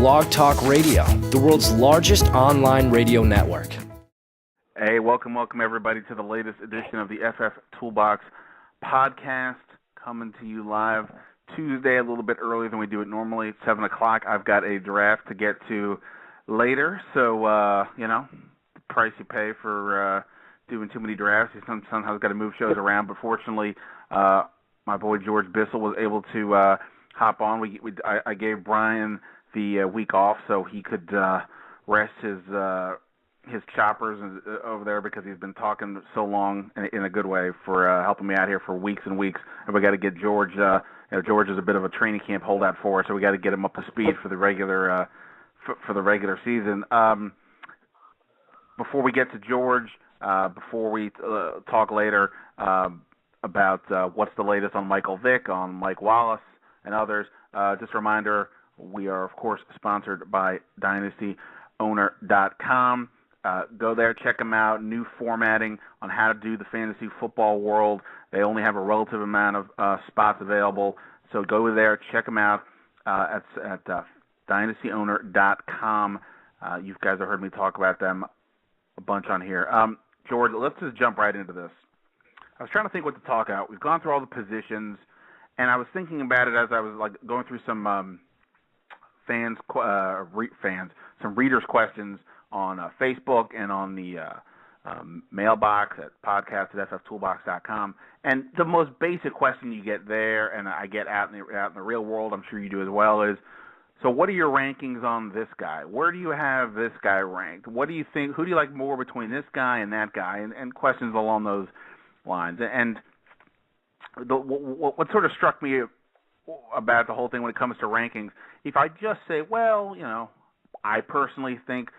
Blog Talk Radio, the world's largest online radio network. Hey, welcome everybody to the latest edition of the FF Toolbox podcast, coming to you live Tuesday, a little bit earlier than we do it normally. It's 7 o'clock. I've got a draft to get to later, so, the price you pay for doing too many drafts. You sometimes got to move shows around, but fortunately, my boy George Bissell was able to hop on. I gave Brian the week off so he could rest his choppers over there because he's been talking so long in a good way for helping me out here for weeks and weeks. And we got to get George. George is a bit of a training camp holdout for us, so we got to get him up to speed for the regular season. Before we get to George, before we talk later about what's the latest on Michael Vick, on Mike Wallace, and others, just a reminder, we are, of course, sponsored by DynastyOwner.com. Go there, check them out. New formatting on how to do the fantasy football world. They only have a relative amount of spots available. So go there, check them out at DynastyOwner.com. You guys have heard me talk about them a bunch on here. George, let's just jump right into this. I was trying to think what to talk about. We've gone through all the positions, and I was thinking about it as I was going through some some readers' questions on Facebook and on the mailbox at podcast@fftoolbox.com. And the most basic question you get there, and I get out in the real world, I'm sure you do as well, is, so what are your rankings on this guy? Where do you have this guy ranked? What do you think? Who do you like more between this guy and that guy? And questions along those lines. And what sort of struck me about the whole thing when it comes to rankings, if I just say, well, I personally think,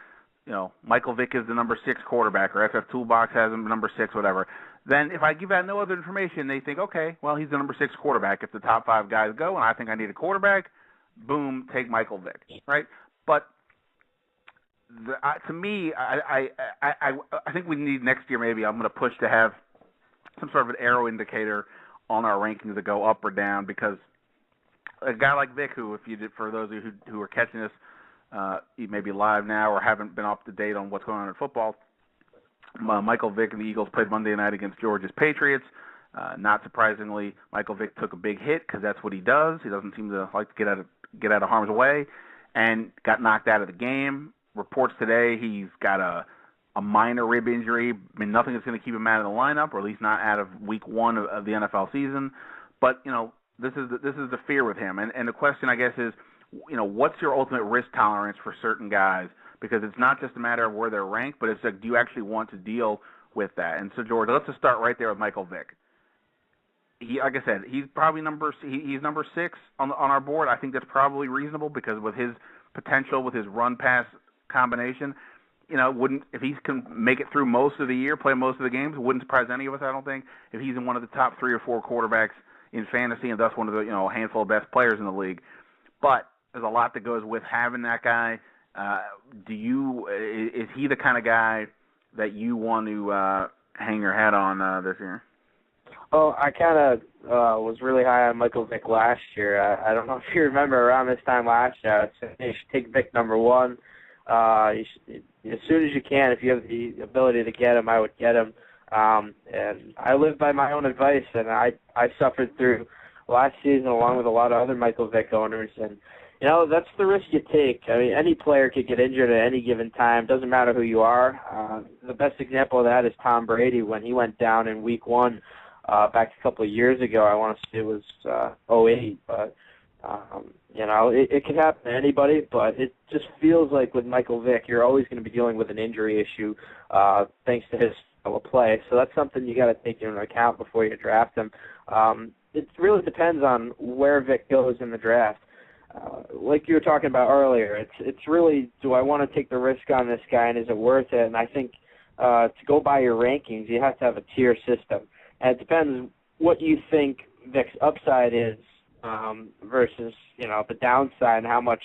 Michael Vick is the number 6 quarterback, or FF Toolbox has him number 6, whatever. Then if I give out no other information, they think, okay, well, he's the number 6 quarterback. If the top 5 guys go and I think I need a quarterback, boom, take Michael Vick, right? But to me, I think we need next year maybe, I'm going to push to have some sort of an arrow indicator on our rankings that go up or down, because a guy like Vick, who, for those of you who are catching this maybe live now or haven't been up to date on what's going on in football, Michael Vick and the Eagles played Monday night against Georgia's Patriots. Not surprisingly, Michael Vick took a big hit because that's what he does. He doesn't seem to like to get out of harm's way, and got knocked out of the game. Reports today he's got a minor rib injury. I mean, nothing that's going to keep him out of the lineup, or at least not out of week 1 of the NFL season. But this is the fear with him, and the question, I guess, is, what's your ultimate risk tolerance for certain guys? Because it's not just a matter of where they're ranked, but it's like, do you actually want to deal with that? And so, George, let's just start right there with Michael Vick. Like I said, he's probably number 6 on our board. I think that's probably reasonable, because with his potential, with his run-pass combination, if he can make it through most of the year, play most of the games, it wouldn't surprise any of us, I don't think, if he's in one of the top 3 or 4 quarterbacks in fantasy, and thus one of the handful of best players in the league. But there's a lot that goes with having that guy. Is he the kind of guy that you want to hang your hat on this year? Well, I kind of was really high on Michael Vick last year. I don't know if you remember, around this time last year, I said you should take Vick number 1. As soon as you can, if you have the ability to get him, I would get him. And I live by my own advice, and I suffered through last season along with a lot of other Michael Vick owners, and that's the risk you take. I mean, any player could get injured at any given time. Doesn't matter who you are. The best example of that is Tom Brady when he went down in week 1 back a couple of years ago. I want to say it was 2008, but it can happen to anybody. But it just feels like with Michael Vick, you're always going to be dealing with an injury issue, thanks to his style of play. So that's something you got to take into account before you draft him. It really depends on where Vick goes in the draft. Like you were talking about earlier, it's really, do I want to take the risk on this guy, and is it worth it? And I think to go by your rankings, you have to have a tier system. And it depends what you think Vick's upside is versus, the downside and how much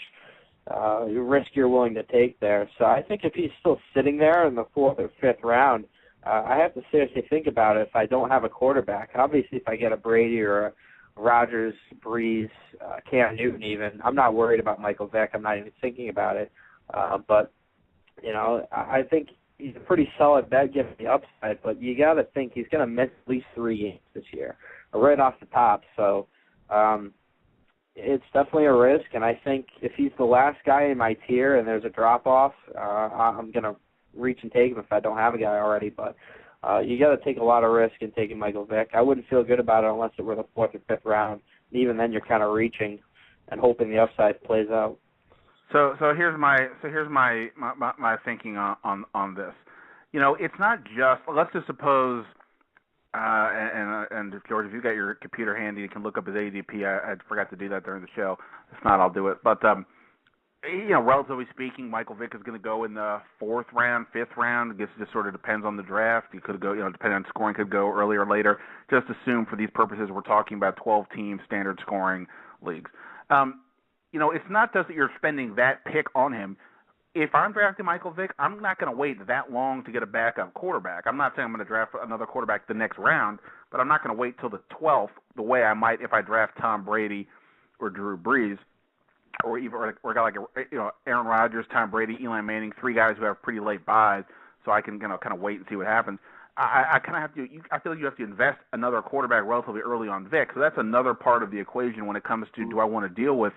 risk you're willing to take there. So I think if he's still sitting there in the 4th or 5th round, I have to seriously think about it if I don't have a quarterback. Obviously, if I get a Brady or Rodgers, Breeze, Cam Newton even. I'm not worried about Michael Vick. I'm not even thinking about it. But, I think he's a pretty solid bet given the upside, but you got to think he's going to miss at least 3 games this year, right off the top. So it's definitely a risk, and I think if he's the last guy in my tier and there's a drop-off, I'm going to reach and take him if I don't have a guy already. But you got to take a lot of risk in taking Michael Vick. I wouldn't feel good about it unless it were the 4th or 5th round. And even then, you're kind of reaching and hoping the upside plays out. So here's my thinking on this. It's not just. Let's just suppose, and George, if you got your computer handy, you can look up his ADP. I forgot to do that during the show. If not, I'll do it. But relatively speaking, Michael Vick is going to go in the 4th round, 5th round. I guess it just sort of depends on the draft. He could go, depending on scoring, could go earlier or later. Just assume for these purposes, we're talking about 12-team standard scoring leagues. It's not just that you're spending that pick on him. If I'm drafting Michael Vick, I'm not going to wait that long to get a backup quarterback. I'm not saying I'm going to draft another quarterback the next round, but I'm not going to wait till the 12th the way I might if I draft Tom Brady or Drew Brees. Or a guy like Aaron Rodgers, Tom Brady, Eli Manning, 3 guys who have pretty late buys, so I can kind of wait and see what happens. I kind of have to. I feel like you have to invest another quarterback relatively early on Vick, so that's another part of the equation when it comes to do I want to deal with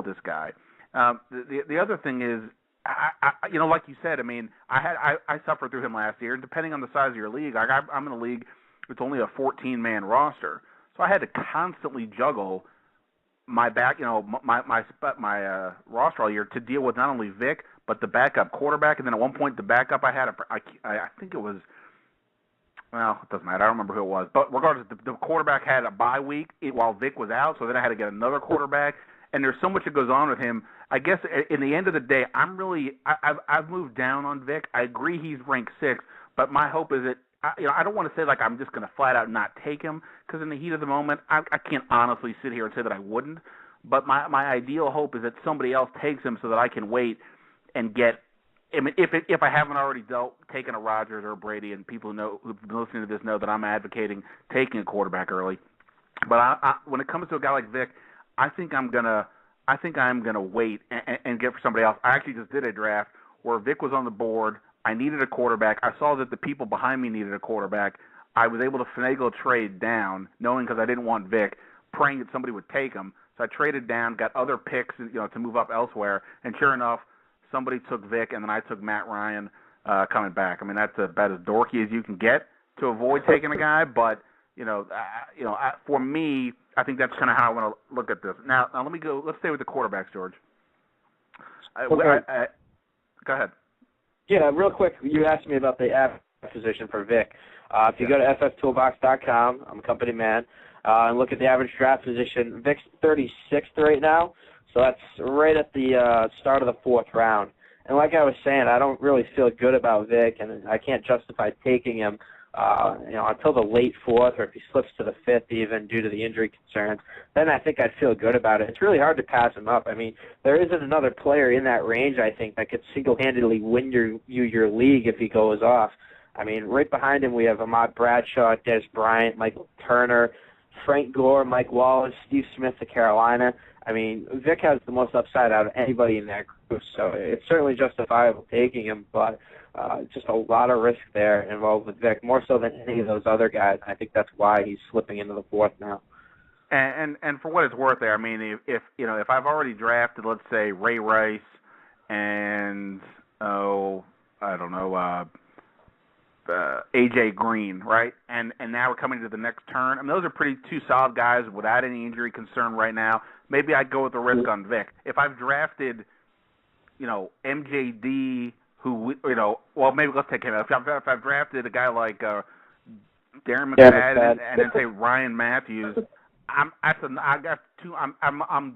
this guy. The other thing is, like you said, I suffered through him last year, and depending on the size of your league, I'm in a league it's only a 14-man roster, so I had to constantly juggle my roster all year to deal with not only Vick but the backup quarterback, and then at one point the backup I had I think it was, well, it doesn't matter, I don't remember who it was, but regardless, the quarterback had a bye week while Vick was out, so then I had to get another quarterback, and there's so much that goes on with him. I guess in the end of the day, I've moved down on Vick. I agree he's ranked 6th, but my hope is that I don't want to say like I'm just going to flat out not take him, because in the heat of the moment, I can't honestly sit here and say that I wouldn't. But my ideal hope is that somebody else takes him so that I can wait and get. If I haven't already taken a Rodgers or a Brady, and people who've been listening to this know that I'm advocating taking a quarterback early. But when it comes to a guy like Vick, I think I'm gonna wait and get for somebody else. I actually just did a draft where Vick was on the board. I needed a quarterback. I saw that the people behind me needed a quarterback. I was able to finagle a trade down, knowing because I didn't want Vick, praying that somebody would take him. So I traded down, got other picks, to move up elsewhere, and sure enough, somebody took Vick, and then I took Matt Ryan coming back. That's about as dorky as you can get to avoid taking a guy, but for me, I think that's kind of how I want to look at this. Now let me go. Let's stay with the quarterbacks, George. Okay. Go ahead. Yeah, real quick, you asked me about the average position for Vick. If you go to FFToolbox.com, I'm a company man, and look at the average draft position, Vick's 36th right now, so that's right at the start of the 4th round. And like I was saying, I don't really feel good about Vick, and I can't justify taking him until the late 4th, or if he slips to the 5th even due to the injury concerns, then I think I'd feel good about it. It's really hard to pass him up. There isn't another player in that range, I think, that could single-handedly win your league if he goes off. Right behind him we have Ahmad Bradshaw, Des Bryant, Michael Turner, Frank Gore, Mike Wallace, Steve Smith of Carolina. Vick has the most upside out of anybody in that group, so it's certainly justifiable taking him, but just a lot of risk there involved with Vick, more so than any of those other guys. I think that's why he's slipping into the 4th now. And for what it's worth there, if I've already drafted, let's say, Ray Rice and AJ Green, right? And now we're coming to the next turn. Those are two solid guys without any injury concern right now. Maybe I'd go with the risk on Vick. If I've drafted, MJD, who, maybe let's take him out. If I've drafted a guy like Darren McFadden and then say Ryan Matthews, I'm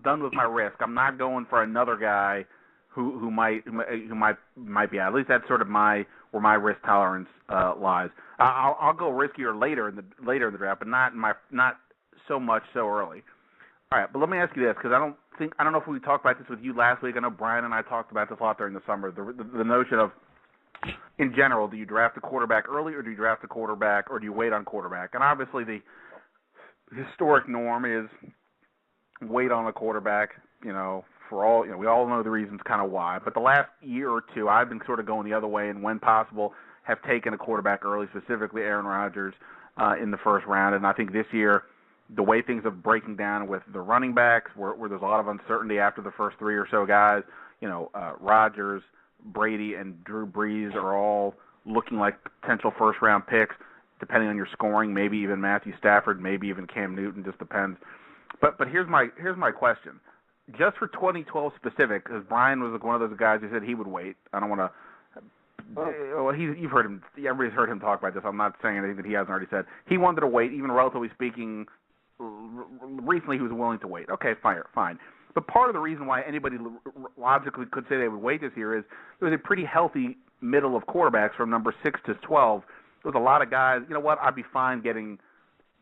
done with my risk. I'm not going for another guy who might be out. At least that's sort of where my risk tolerance lies. I'll go riskier later in the draft, but not so much so early. All right, but let me ask you this, because I don't know if we talked about this with you last week. I know Brian and I talked about this a lot during the summer. The notion of, in general, do you draft a quarterback early, or do you draft a quarterback, or do you wait on quarterback? And obviously the historic norm is wait on a quarterback, for all, we all know the reasons kind of why. But the last year or two, I've been sort of going the other way, and when possible, have taken a quarterback early, specifically Aaron Rodgers, in the first round. And I think this year, the way things are breaking down with the running backs, where there's a lot of uncertainty after the first three or so guys, Rodgers, Brady, and Drew Brees are all looking like potential first-round picks, depending on your scoring, maybe even Matthew Stafford, maybe even Cam Newton, just depends. But here's my question. Just for 2012 specific, because Brian was one of those guys who said he would wait. I don't want to. Well, you've heard him. Everybody's heard him talk about this. I'm not saying anything that he hasn't already said. He wanted to wait, even relatively speaking. Recently, he was willing to wait. Okay, fine. But part of the reason why anybody logically could say they would wait this year is there was a pretty healthy middle of quarterbacks from number 6 to 12. There was a lot of guys. You know what? I'd be fine getting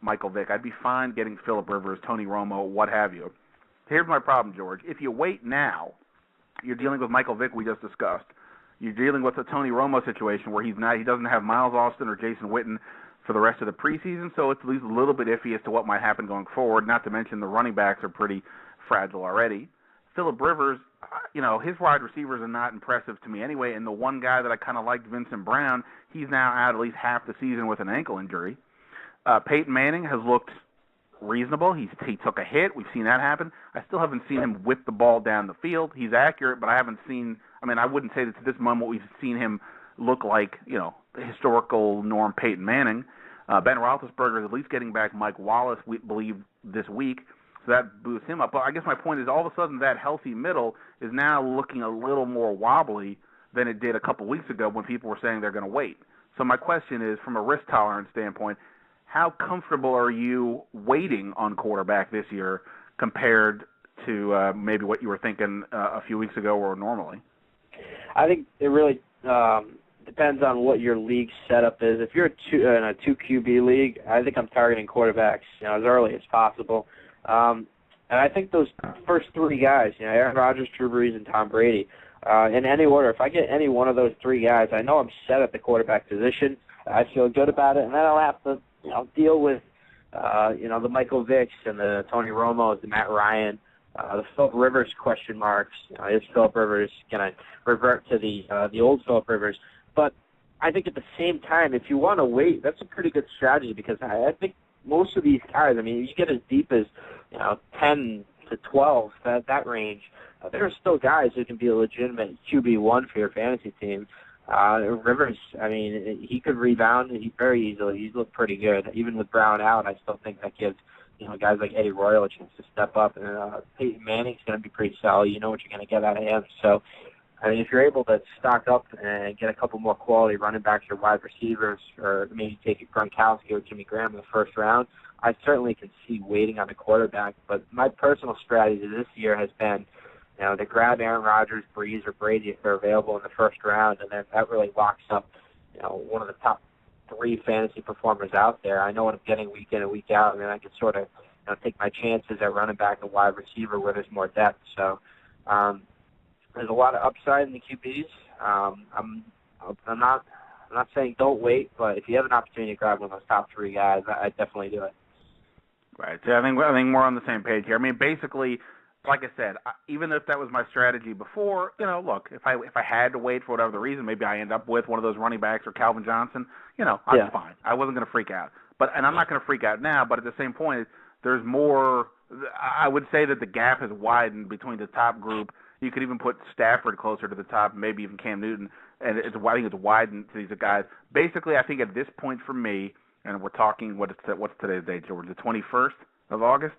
Michael Vick. I'd be fine getting Phillip Rivers, Tony Romo, what have you. Here's my problem, George. If you wait now, you're dealing with Michael Vick we just discussed. You're dealing with the Tony Romo situation where he doesn't have Miles Austin or Jason Witten for the rest of the preseason, so it's at least a little bit iffy as to what might happen going forward, not to mention the running backs are pretty fragile already. Phillip Rivers, his wide receivers are not impressive to me anyway, and the one guy that I kind of liked, Vincent Brown, he's now out at least half the season with an ankle injury. Peyton Manning has looked reasonable. He took a hit. We've seen that happen. I still haven't seen him whip the ball down the field. He's accurate, but I haven't seen – I wouldn't say that to this moment we've seen him look like, the historical norm Peyton Manning. Ben Roethlisberger is at least getting back Mike Wallace, we believe, this week, so that boosts him up. But I guess my point is all of a sudden that healthy middle is now looking a little more wobbly than it did a couple weeks ago when people were saying they're going to wait. So my question is, from a risk tolerance standpoint, how comfortable are you waiting on quarterback this year compared to maybe what you were thinking a few weeks ago or normally? I think it really depends on what your league setup is. If you're in a 2 QB league, I think I'm targeting quarterbacks as early as possible. And I think those first three guys, Aaron Rodgers, Drew Brees, and Tom Brady, in any order, if I get any one of those three guys, I know I'm set at the quarterback position. I feel good about it, and then I'll have to deal with, the Michael Vicks and the Tony Romos, the Matt Ryan, the Phillip Rivers question marks. Is Phillip Rivers going to revert to the old Phillip Rivers? But I think at the same time, if you want to wait, that's a pretty good strategy because I think most of these guys, you get as deep as 10 to 12, that range. There are still guys who can be a legitimate QB1 for your fantasy team. Rivers, he could rebound very easily. He's looked pretty good. Even with Brown out, I still think that gives guys like Eddie Royal a chance to step up. And Peyton Manning's going to be pretty solid. You know what you're going to get out of him. So, if you're able to stock up and get a couple more quality running backs or wide receivers, or maybe take a Gronkowski or Jimmy Graham in the first round, I certainly can see waiting on the quarterback. But my personal strategy this year has been to grab Aaron Rodgers, Brees, or Brady if they're available in the first round, and then that really locks up, one of the top 3 fantasy performers out there. I know what I'm getting week in and week out, and then I can sort of take my chances at running back and wide receiver where there's more depth. So there's a lot of upside in the QBs. I'm not saying don't wait, but if you have an opportunity to grab one of those top 3 guys, I'd definitely do it. Right. So I think we're on the same page here. Basically, like I said, even if that was my strategy before, look, if I had to wait for whatever the reason, maybe I end up with one of those running backs or Calvin Johnson, I'm fine. I wasn't going to freak out. And I'm not going to freak out now, but at the same point, there's more. I would say that the gap has widened between the top group. You could even put Stafford closer to the top, maybe even Cam Newton, and I think it's widened to these guys. Basically, I think at this point for me, and we're talking, what's today's date, George? The 21st of August?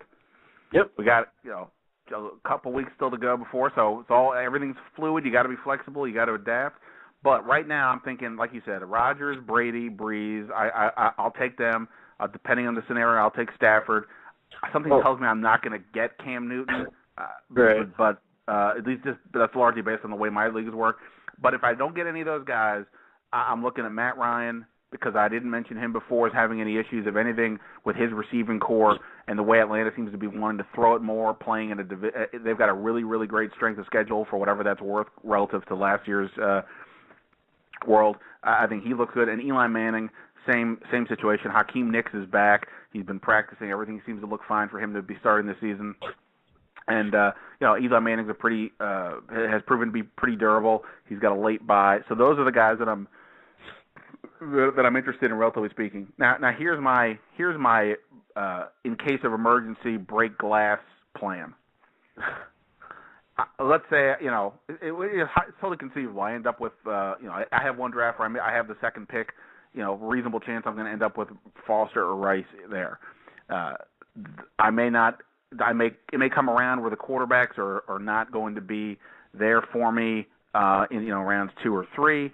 Yep. We got, a couple weeks still to go before, so everything's fluid. You got to be flexible. You got to adapt. But right now, I'm thinking, like you said, Rodgers, Brady, Brees. I'll take them. Depending on the scenario, I'll take Stafford. Something tells me I'm not going to get Cam Newton, right. But at least that's largely based on the way my leagues work. But if I don't get any of those guys, I'm looking at Matt Ryan, because I didn't mention him before as having any issues, if anything, with his receiving core and the way Atlanta seems to be wanting to throw it more, playing in they've got a really, really great strength of schedule for whatever that's worth relative to last year's world. I think he looks good. And Eli Manning, same situation. Hakeem Nicks is back. He's been practicing. Everything seems to look fine for him to be starting this season. And Eli Manning's has proven to be pretty durable. He's got a late bye. So those are the guys that I'm interested in, relatively speaking. Now here's my in case of emergency break glass plan. Let's say it's totally conceivable. I end up with I have one draft where I have the second pick. Reasonable chance I'm going to end up with Foster or Rice there. It may come around where the quarterbacks are not going to be there for me in rounds 2 or 3,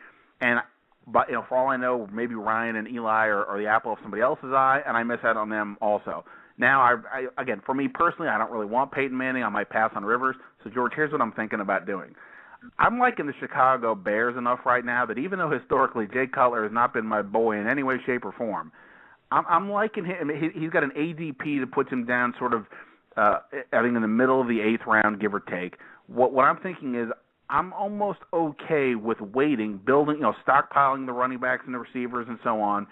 but for all I know, maybe Ryan and Eli are the apple of somebody else's eye, and I miss out on them also. Now, again, for me personally, I don't really want Peyton Manning. I might pass on Rivers. So, George, here's what I'm thinking about doing. I'm liking the Chicago Bears enough right now that even though historically Jay Cutler has not been my boy in any way, shape, or form, I'm liking him. He's got an ADP that puts him down sort of, I think, in the middle of the 8th round, give or take. What I'm thinking is I'm almost okay with waiting, building, stockpiling the running backs and the receivers and so on,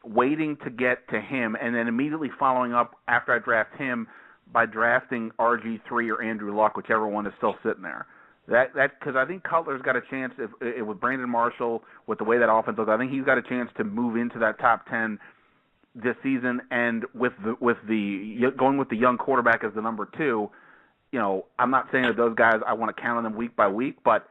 waiting to get to him, and then immediately following up after I draft him by drafting RG3 or Andrew Luck, whichever one is still sitting there. That because I think Cutler's got a chance with Brandon Marshall, with the way that offense looks. I think he's got a chance to move into that top 10 this season, and with the going with the young quarterback as the number 2. I'm not saying that those guys I want to count on them week by week, but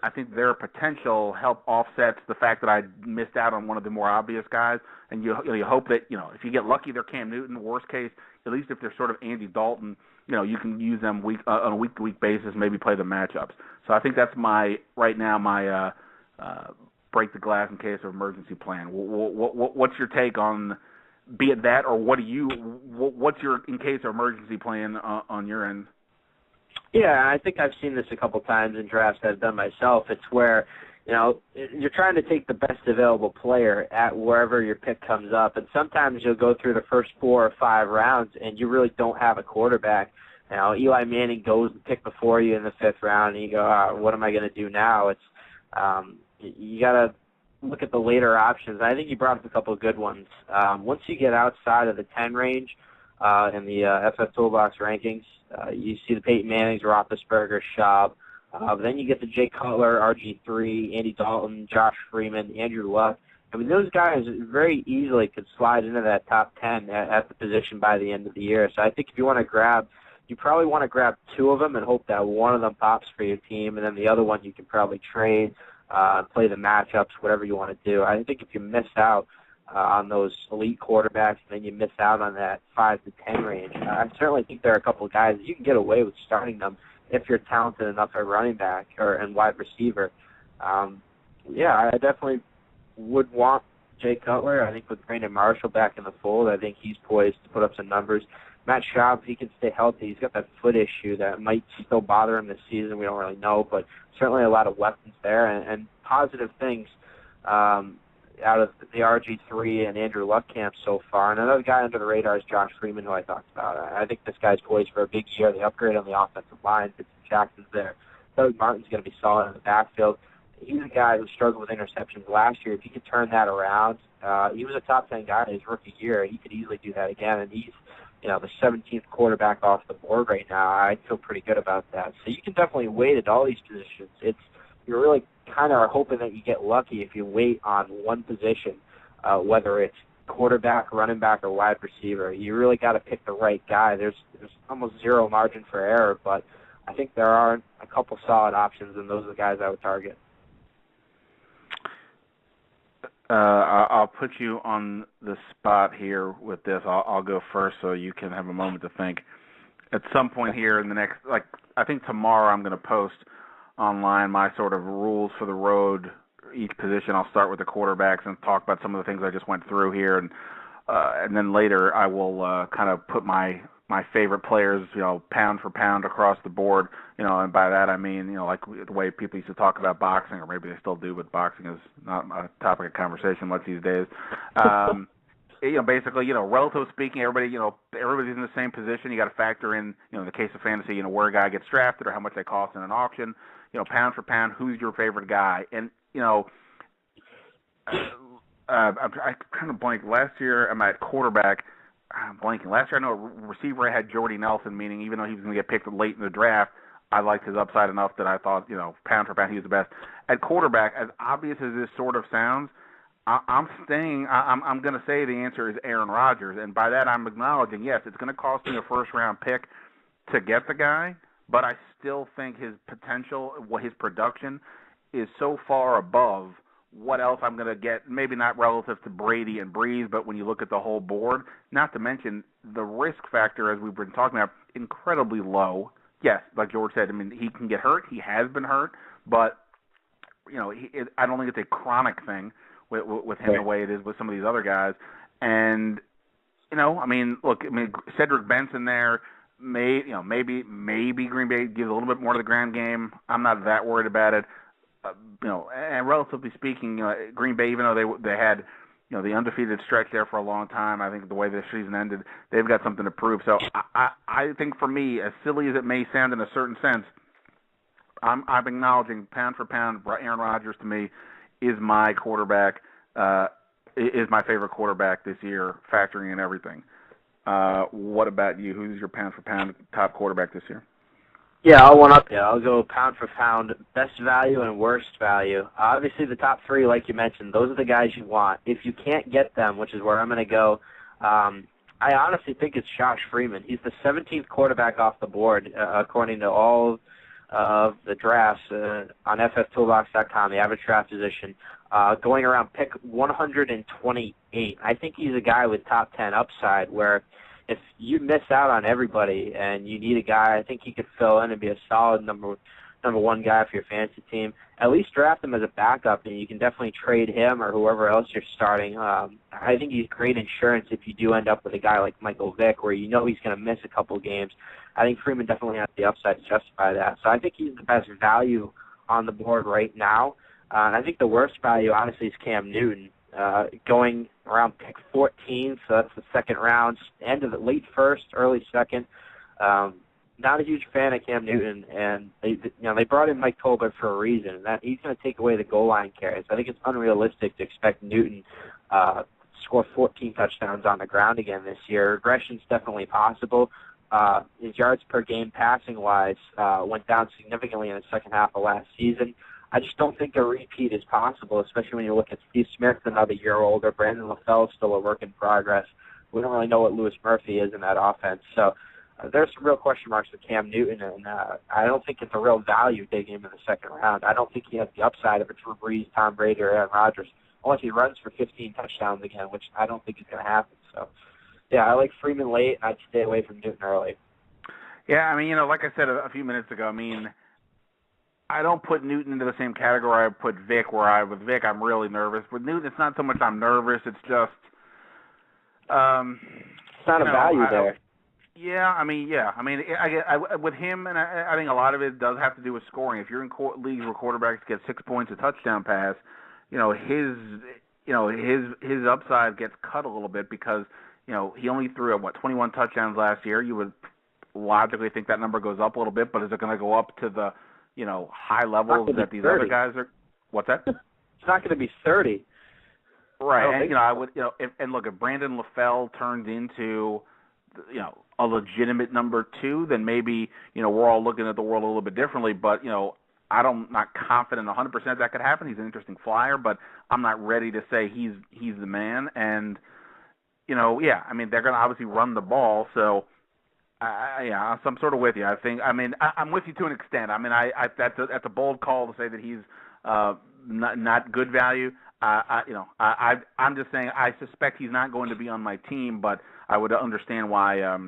I think their potential help offsets the fact that I missed out on one of the more obvious guys. And you hope that if you get lucky, they're Cam Newton. Worst case, at least if they're sort of Andy Dalton, you can use them on a week-to-week basis, maybe play the matchups. So I think that's my break the glass in case of emergency plan. What's your take on, be it that, or what's your in case of emergency plan on your end? Yeah, I think I've seen this a couple times in drafts that I've done myself. It's where, you're trying to take the best available player at wherever your pick comes up, and sometimes you'll go through the first 4 or 5 rounds and you really don't have a quarterback. Eli Manning goes and pick before you in the 5th round, and you go, what am I going to do now? It's you got to look at the later options. I think you brought up a couple of good ones. Once you get outside of the 10 range in the FFToolbox rankings, you see the Peyton Mannings, Roethlisberger, Schaub. Then you get the Jay Cutler, RG3, Andy Dalton, Josh Freeman, Andrew Luck. I mean, those guys very easily could slide into that top 10 at the position by the end of the year. So I think if you want to grab, you probably want to grab 2 of them and hope that one of them pops for your team, and then the other one you can probably trade, play the matchups, whatever you want to do. I think if you miss out on those elite quarterbacks, and then you miss out on that 5 to 10 range, I certainly think there are a couple of guys that you can get away with starting them if you're talented enough at running back and wide receiver. I definitely would want Jay Cutler. I think with Brandon Marshall back in the fold, I think he's poised to put up some numbers. Matt Schaub, if he can stay healthy, he's got that foot issue that might still bother him this season. We don't really know, but certainly a lot of weapons there and positive things out of the RG3 and Andrew Luck camp so far. And another guy under the radar is Josh Freeman, who I talked about. I think this guy's poised for a big year. They upgrade on the offensive line. Jackson's there. Doug Martin's going to be solid in the backfield. He's a guy who struggled with interceptions last year. If he could turn that around, he was a top 10 guy in his rookie year. He could easily do that again, and he's the 17th quarterback off the board right now. I feel pretty good about that. So you can definitely wait at all these positions. You're really kind of hoping that you get lucky if you wait on one position, whether it's quarterback, running back, or wide receiver. You really got to pick the right guy. There's almost zero margin for error, but I think there are a couple solid options, and those are the guys I would target. I'll put you on the spot here with this. I'll go first so you can have a moment to think. At some point here in the next, I think tomorrow I'm going to post online my sort of rules for the road, each position. I'll start with the quarterbacks and talk about some of the things I just went through here, and then later I will kind of put my favorite players, pound for pound across the board, and by that I mean, like the way people used to talk about boxing, or maybe they still do, but boxing is not a topic of conversation much these days. basically, relatively speaking, everybody's in the same position. You got to factor in, in the case of fantasy, where a guy gets drafted or how much they cost in an auction. Pound for pound, who's your favorite guy? And I kind of blanked last year. I'm at quarterback. I'm blanking. Last year, I know a receiver I had Jordy Nelson, meaning even though he was going to get picked late in the draft, I liked his upside enough that I thought, pound for pound, he was the best. At quarterback, as obvious as this sort of sounds, I'm going to say the answer is Aaron Rodgers, and by that I'm acknowledging, yes, it's going to cost me a first-round pick to get the guy, but I still think his potential, his production, is so far above what else I'm going to get, maybe not relative to Brady and Breeze, but when you look at the whole board, not to mention the risk factor, as we've been talking about, incredibly low. Yes, like George said, he can get hurt. He has been hurt, but, I don't think it's a chronic thing with him the way it is with some of these other guys. And, Cedric Benson there, maybe Green Bay gives a little bit more to the ground game. I'm not that worried about it. And relatively speaking, Green Bay, even though they had, the undefeated stretch there for a long time, I think the way this season ended, they've got something to prove. So I think for me, as silly as it may sound in a certain sense, I'm acknowledging pound for pound, Aaron Rodgers to me is my quarterback, is my favorite quarterback this year, factoring in everything. What about you? Who's your pound for pound top quarterback this year? Yeah, I'll one up you. I'll go pound for pound, best value and worst value. Obviously, the top three, like you mentioned, those are the guys you want. If you can't get them, which is where I'm going to go, I honestly think it's Josh Freeman. He's the 17th quarterback off the board, according to all of the drafts on FFToolbox.com, the average draft position, going around pick 128. I think he's a guy with top 10 upside where if you miss out on everybody and you need a guy, I think he could fill in and be a solid number one guy for your fantasy team. At least draft him as a backup, and you can definitely trade him or whoever else you're starting. I think he's great insurance if you do end up with a guy like Michael Vick, where he's going to miss a couple games. I think Freeman definitely has the upside to justify that. So I think he's the best value on the board right now. And I think the worst value, honestly, is Cam Newton. Going around pick 14, so that's the second round, end of the late first, early second. Not a huge fan of Cam Newton, and they brought in Mike Tolbert for a reason, and that he's going to take away the goal line carries. I think it's unrealistic to expect Newton to score 14 touchdowns on the ground again this year. Regression's definitely possible. His yards per game passing-wise went down significantly in the second half of last season. I just don't think a repeat is possible, especially when you look at Steve Smith, another year older. Brandon LaFell is still a work in progress. We don't really know what Louis Murphy is in that offense. So there's some real question marks with Cam Newton, and I don't think it's a real value taking him in the second round. I don't think he has the upside of a Drew Brees, Tom Brady, or Aaron Rodgers, unless he runs for 15 touchdowns again, which I don't think is going to happen. So, yeah, I like Freeman late, and I'd stay away from Newton early. Yeah, like I said a few minutes ago, I don't put Newton into the same category I put Vick, with Vick I'm really nervous. With Newton, it's not so much I'm nervous, it's just it's not a value there. With him, and I think a lot of it does have to do with scoring. If you're in leagues where quarterbacks get 6 points a touchdown pass, his upside gets cut a little bit because he only threw 21 touchdowns last year. You would logically think that number goes up a little bit, but is it going to go up to the high levels that these 30. other guys are? What's that? It's not going to be 30. Right, and I would, if Brandon LaFell turns into, a legitimate number 2, then maybe, we're all looking at the world a little bit differently. But, I'm not confident 100% that could happen. He's an interesting flyer, but I'm not ready to say he's the man. And, they're going to obviously run the ball, so. So I'm sort of with you. I'm with you to an extent. That's a bold call to say that he's not good value. I'm just saying I suspect he's not going to be on my team, but I would understand why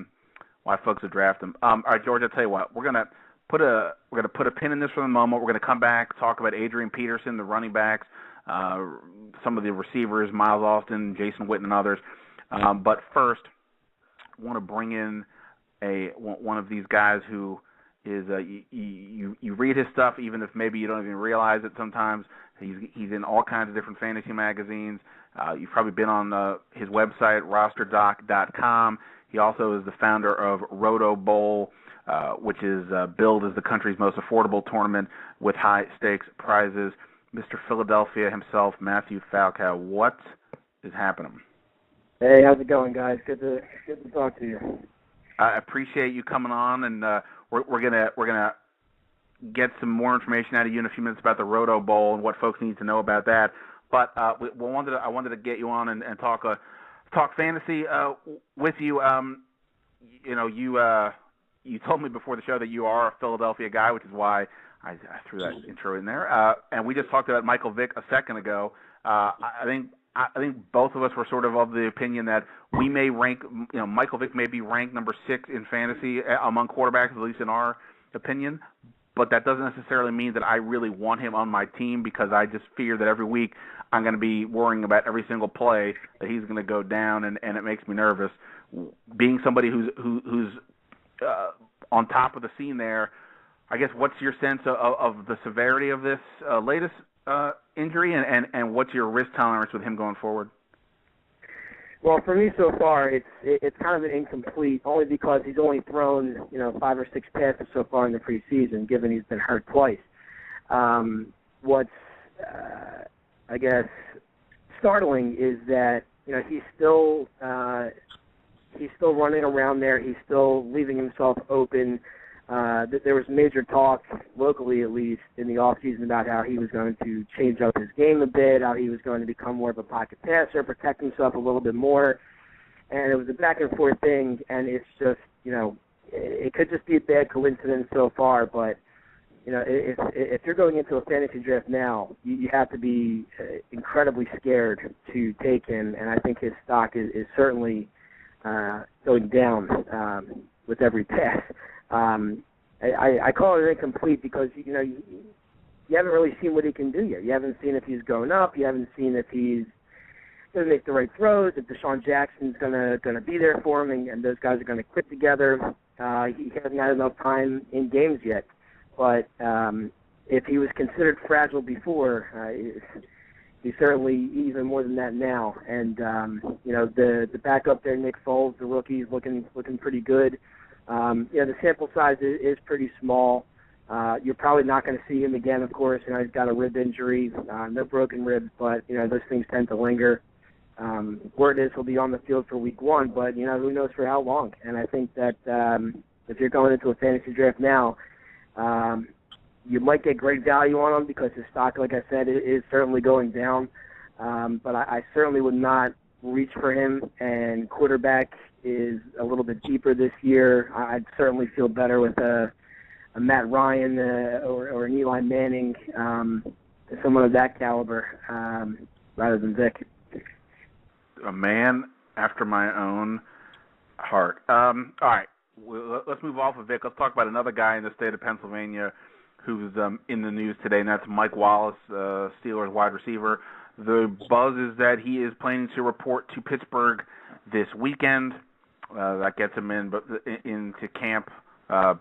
folks would draft him. All right, George, I'll tell you what. We're gonna put a pin in this for the moment. We're gonna come back, talk about Adrian Peterson, the running backs, some of the receivers, Miles Austin, Jason Witten, and others. But first, I want to bring in one of these guys who you read his stuff even if maybe you don't even realize it sometimes. He's in all kinds of different fantasy magazines. You've probably been on his website, rosterdoc.com. He also is the founder of Roto Bowl, which is billed as the country's most affordable tournament with high-stakes prizes. Mr. Philadelphia himself, Matthew Falcow, what is happening? Hey, how's it going, guys? Good to talk to you. I appreciate you coming on, and we're gonna get some more information out of you in a few minutes about the Roto Bowl and what folks need to know about that. But I wanted to get you on and talk fantasy with you. You told me before the show that you are a Philadelphia guy, which is why I threw that intro in there. And we just talked about Michael Vick a second ago. I think both of us were sort of the opinion that we may rank, Michael Vick may be ranked number 6 in fantasy among quarterbacks, at least in our opinion. But that doesn't necessarily mean that I really want him on my team, because I just fear that every week I'm going to be worrying about every single play that he's going to go down, and it makes me nervous. Being somebody who's on top of the scene there, I guess what's your sense of the severity of this latest injury, and what's your risk tolerance with him going forward? Well, for me so far, it's kind of an incomplete, only because he's only thrown 5 or 6 passes so far in the preseason, given he's been hurt twice. What's I guess startling is that he's still running around there. He's still leaving himself open. There was major talk, locally at least, in the offseason about how he was going to change up his game a bit, how he was going to become more of a pocket passer, protect himself a little bit more. And it was a back-and-forth thing, and it's just, it could just be a bad coincidence so far, but, if you're going into a fantasy draft now, you have to be incredibly scared to take him, and I think his stock is certainly going down with every pass. I call it incomplete because you haven't really seen what he can do yet. You haven't seen if he's going up. You haven't seen if he's going to make the right throws. If Deshaun Jackson's going to be there for him, and those guys are going to click together. He hasn't had enough time in games yet. But if he was considered fragile before, he's certainly even more than that now. And the backup there, Nick Foles, the rookie, is looking pretty good. The sample size is pretty small. You're probably not going to see him again, of course. He's got a rib injury, no broken ribs, but, those things tend to linger. Word is he'll be on the field for week 1, but, who knows for how long. And I think that if you're going into a fantasy draft now, you might get great value on him because his stock, like I said, is certainly going down. But I certainly would not reach for him, and quarterback is a little bit deeper this year. I'd certainly feel better with a Matt Ryan or an Eli Manning, someone of that caliber, rather than Vick. A man after my own heart. All right, let's move off of Vick. Let's talk about another guy in the state of Pennsylvania who's in the news today, and that's Mike Wallace, Steelers wide receiver. The buzz is that he is planning to report to Pittsburgh this weekend. That gets him into camp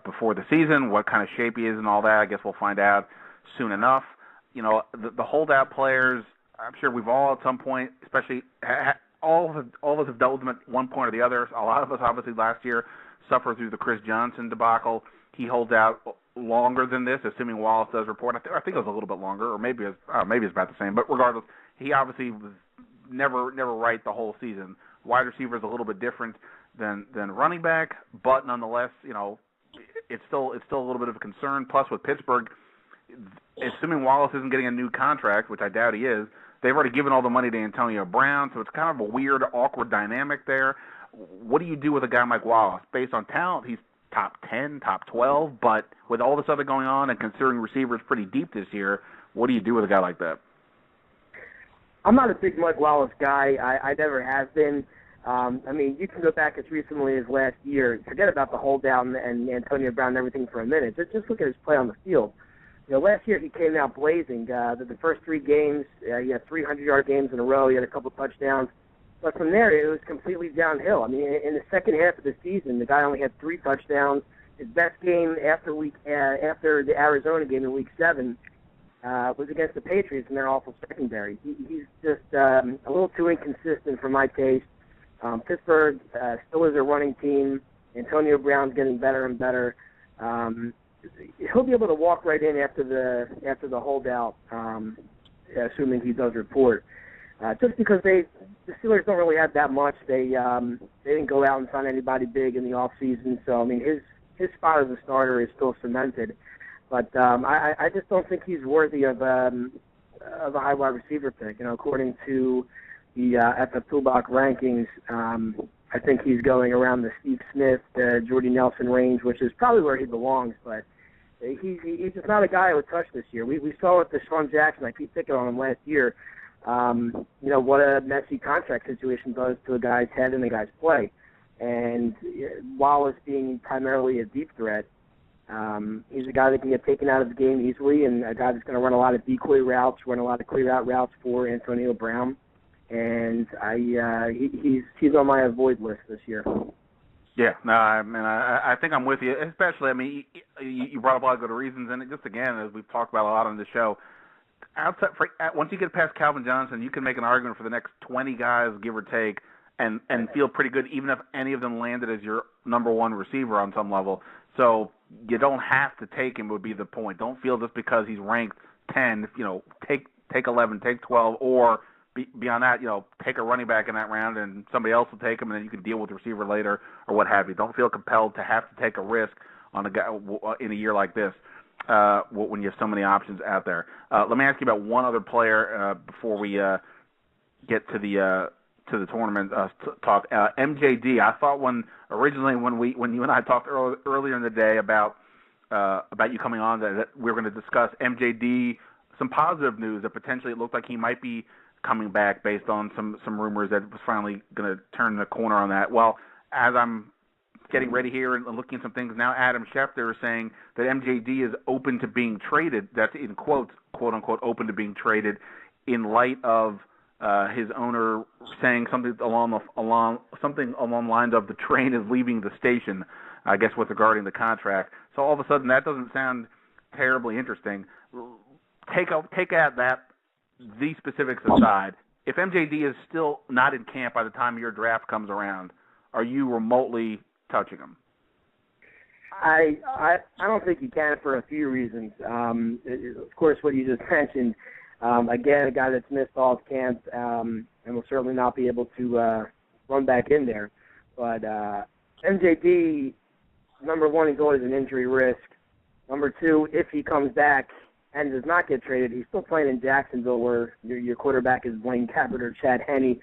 before the season. What kind of shape he is and all that, I guess we'll find out soon enough. The holdout players, I'm sure we've all at some point, especially all of us have dealt with them at one point or the other. A lot of us, obviously, last year suffered through the Chris Johnson debacle. He holds out longer than this, assuming Wallace does report. I think it was a little bit longer, or maybe it's about the same. But regardless, he obviously was never right the whole season. Wide receiver is a little bit different than running back, but nonetheless, it's still a little bit of a concern. Plus, with Pittsburgh, assuming Wallace isn't getting a new contract, which I doubt he is, they've already given all the money to Antonio Brown, so it's kind of a weird, awkward dynamic there. What do you do with a guy like Wallace? Based on talent, he's top 10, top 12, but with all this other going on and considering receivers pretty deep this year, what do you do with a guy like that? I'm not a big Mike Wallace guy. I never have been. You can go back as recently as last year. Forget about the hold down and Antonio Brown and everything for a minute. Just look at his play on the field. Last year he came out blazing. The first 3 games, he had 300-yard games in a row. He had a couple touchdowns. But from there, it was completely downhill. In the second half of the season, the guy only had 3 touchdowns. his best game after the Arizona game in Week 7 was against the Patriots and their awful secondary. He's just a little too inconsistent for my taste. Pittsburgh still is a running team. Antonio Brown's getting better and better. He'll be able to walk right in after the holdout, assuming he does report. Just because the Steelers don't really have that much. They didn't go out and sign anybody big in the off season, so I mean his spot as a starter is still cemented. But I just don't think he's worthy of a high wide receiver pick. According to the FFToolbox rankings, I think he's going around the Steve Smith, Jordy Nelson range, which is probably where he belongs. But he's just not a guy I would touch this year. We saw with Deshaun Jackson. I keep picking on him last year. What a messy contract situation does to a guy's head and a guy's play. And Wallace being primarily a deep threat, he's a guy that can get taken out of the game easily, and a guy that's going to run a lot of decoy routes, run a lot of clear out routes for Antonio Brown. And he's on my avoid list this year. Yeah, no, I mean, I think I'm with you. Especially, I mean, you brought up a lot of good reasons, and just again, as we've talked about a lot on the show, once you get past Calvin Johnson, you can make an argument for the next 20 guys, give or take, and feel pretty good, even if any of them landed as your number one receiver on some level. So you don't have to take him, would be the point. Don't feel just because he's ranked 10, take 11, take 12, or beyond that, take a running back in that round and somebody else will take him, and then you can deal with the receiver later or what have you. Don't feel compelled to have to take a risk on a guy in a year like this when you have so many options out there. Let me ask you about one other player before we get to the tournament talk. MJD. I thought when you and I talked earlier in the day about you coming on that we were going to discuss MJD, some positive news that potentially it looked like he might be coming back based on some rumors that it was finally going to turn the corner on that. Well, as I'm getting ready here and looking at some things now, Adam Schefter is saying that MJD is open to being traded. That's in quotes, quote unquote, open to being traded, in light of his owner saying something along the lines of the train is leaving the station, I guess, with regarding the contract. So all of a sudden that doesn't sound terribly interesting. Take out these specifics aside, if MJD is still not in camp by the time your draft comes around, are you remotely touching him? I don't think you can for a few reasons. Of course, what you just mentioned, again, a guy that's missed all of camp and will certainly not be able to run back in there. But MJD, number one, he's always an injury risk. Number two, if he comes back and does not get traded, he's still playing in Jacksonville where your quarterback is Blaine Gabbert or Chad Henne.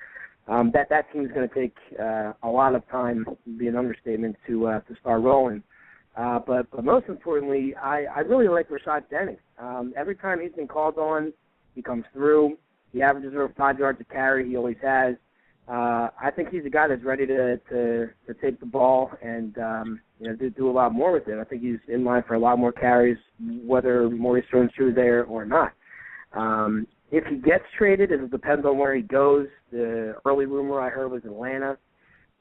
That team's going to take a lot of time, would be an understatement, to start rolling. But most importantly, I really like Rashard Jennings. Every time he's been called on, he comes through. He averages over 5 yards a carry. He always has. I think he's a guy that's ready to take the ball and do a lot more with it. I think he's in line for a lot more carries, whether Maurice Jones-Drew there or not. If he gets traded, it depends on where he goes. The early rumor I heard was Atlanta.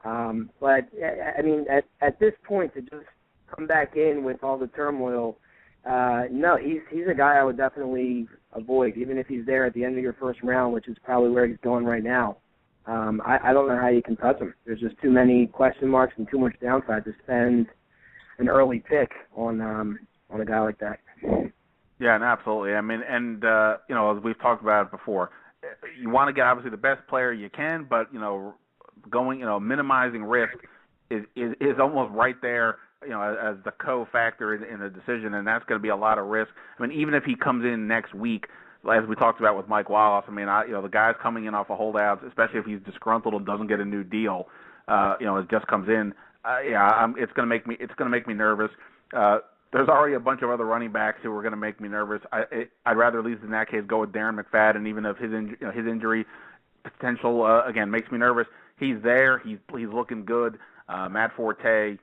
But I mean, at this point, to just come back in with all the turmoil, no, he's a guy I would definitely avoid, even if he's there at the end of your first round, which is probably where he's going right now. I don't know how you can touch him. There's just too many question marks and too much downside to spend an early pick on a guy like that. Yeah, no, absolutely. I mean, and as we've talked about it before, you want to get obviously the best player you can, but minimizing risk is almost right there, as the co-factor in a decision, and that's going to be a lot of risk. I mean, even if he comes in next week, as we talked about with Mike Wallace, I mean, the guy's coming in off of holdouts, especially if he's disgruntled and doesn't get a new deal, it just comes in. It's going to make me nervous. There's already a bunch of other running backs who are going to make me nervous. I'd rather at least in that case go with Darren McFadden, even if his injury potential again makes me nervous. He's there. He's looking good. Matt Forte,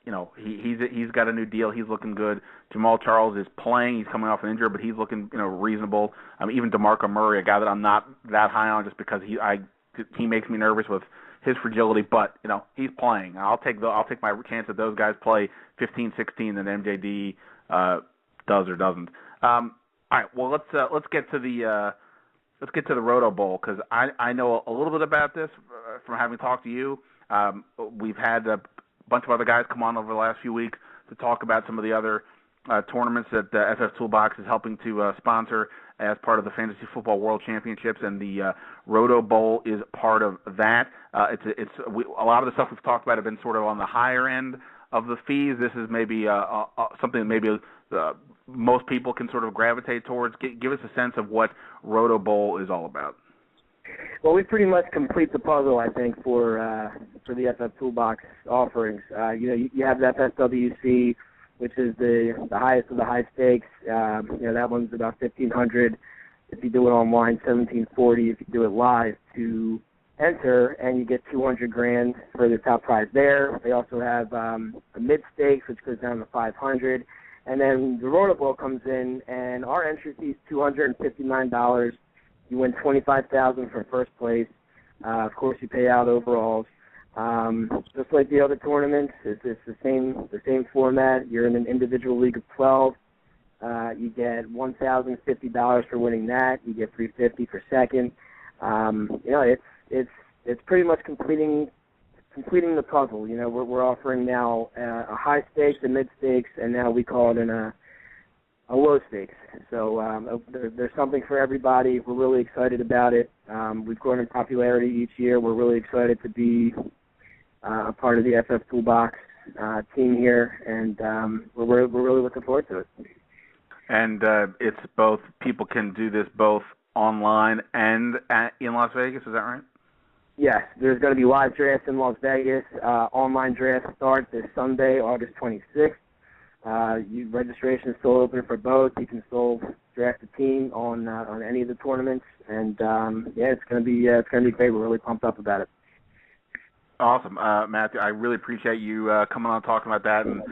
he's got a new deal. He's looking good. Jamal Charles is playing. He's coming off an injury, but he's looking even DeMarco Murray, a guy that I'm not that high on just because he makes me nervous with his fragility, but he's playing. I'll take my chance that those guys play 15-16 than MJD does or doesn't. All right, well let's get to the Roto Bowl, because I know a little bit about this from having talked to you. We've had a bunch of other guys come on over the last few weeks to talk about some of the other tournaments that FFToolbox is helping to sponsor as part of the Fantasy Football World Championships, and the Roto Bowl is part of that. A lot of the stuff we've talked about have been sort of on the higher end of the fees. This is maybe something that maybe most people can sort of gravitate towards. Give us a sense of what Roto Bowl is all about. Well, we pretty much complete the puzzle, I think, for the FFToolbox offerings. You have the FSWC, which is the highest of the high stakes. That one's about $1,500 if you do it online, $1,740 if you do it live to enter, and you get $200,000 for the top prize there. They also have a mid stakes, which goes down to $500, and then the Roto Bowl comes in, and our entry fee is $259. You win $25,000 for first place. Of course, you pay out overalls. Just like the other tournaments, it's the same format. You're in an individual league of 12. You get $1,050 for winning that. You get $350 for second. It's pretty much completing the puzzle. We're offering now a high stakes, a mid stakes, and now we call it a low stakes. So there's something for everybody. We're really excited about it. We've grown in popularity each year. We're really excited to be a part of the FFToolbox team here, and we're really looking forward to it. And it's both, people can do this both online and in Las Vegas, is that right? Yes, there's going to be live drafts in Las Vegas. Online draft starts this Sunday, August 26th. Registration is still open for both. You can still draft a team on any of the tournaments, and it's going to be great. We're really pumped up about it. Awesome, Matthew. I really appreciate you coming on and talking about that and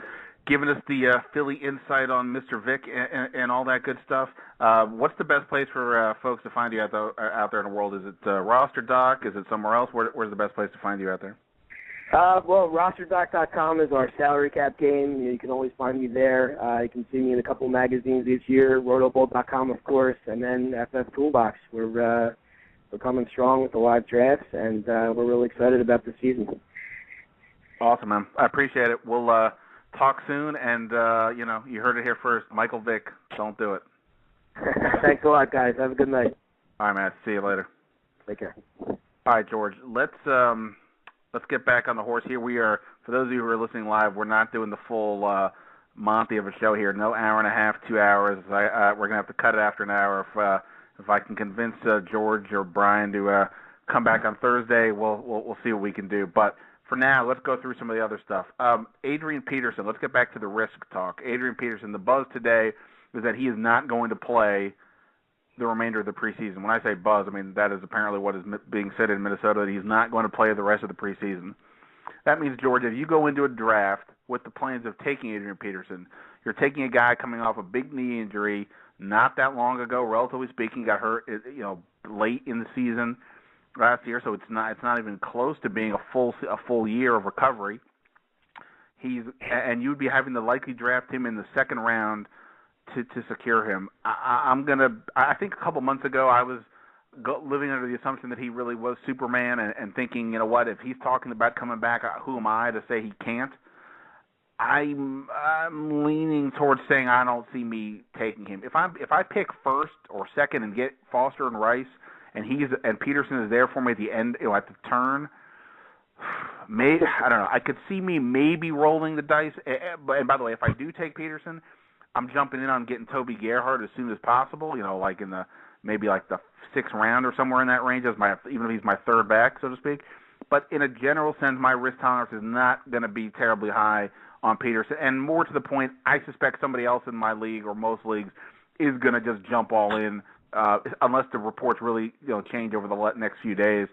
giving us the Philly insight on Mr. Vick and all that good stuff. What's the best place for folks to find you out there in the world? Is it Roster Doc? Is it somewhere else? Where's the best place to find you out there? Well, rosterdoc.com is our salary cap game. You can always find me there. You can see me in a couple of magazines each year, rotobowl.com, of course, and then FFToolbox. We're coming strong with the live drafts, and we're really excited about the season. Awesome, man. I appreciate it. We'll talk soon, and, you heard it here first. Michael Vick, don't do it. Thanks a lot, guys. Have a good night. All right, Matt. See you later. Take care. All right, George. Let's get back on the horse here. We are, for those of you who are listening live, we're not doing the full Monty of a show here. No hour and a half, 2 hours. We're going to have to cut it after an hour. If I can convince George or Brian to come back on Thursday, we'll see what we can do. But for now, let's go through some of the other stuff. Adrian Peterson, let's get back to the risk talk. Adrian Peterson, the buzz today is that he is not going to play the remainder of the preseason. When I say buzz, I mean that is apparently what is being said in Minnesota, that he's not going to play the rest of the preseason. That means, George, if you go into a draft with the plans of taking Adrian Peterson, you're taking a guy coming off a big knee injury not that long ago, relatively speaking, got hurt late in the season last year, so it's not even close to being a full year of recovery. And you'd be having to likely draft him in the second round to secure him. I think a couple months ago I was living under the assumption that he really was Superman and thinking, if he's talking about coming back, who am I to say he can't? I'm leaning towards saying I don't see me taking him. If I pick first or second and get Foster and Rice, and Peterson is there for me at the end, at the turn, maybe, I don't know. I could see me maybe rolling the dice. And by the way, if I do take Peterson, I'm jumping in on getting Toby Gerhardt as soon as possible. Like in the sixth round or somewhere in that range, even if he's my third back, so to speak. But in a general sense, my risk tolerance is not going to be terribly high on Peterson. And more to the point, I suspect somebody else in my league or most leagues is going to just jump all in, unless the reports really change over the next few days.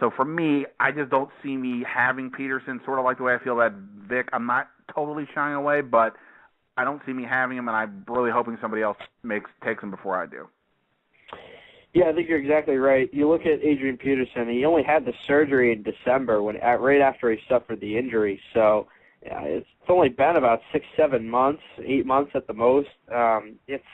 So for me, I just don't see me having Peterson, sort of like the way I feel about Vick. I'm not totally shying away, but I don't see me having him, and I'm really hoping somebody else takes him before I do. Yeah, I think you're exactly right. You look at Adrian Peterson, he only had the surgery in December right after he suffered the injury. So it's only been about 6-7 months, 8 months at the most. It's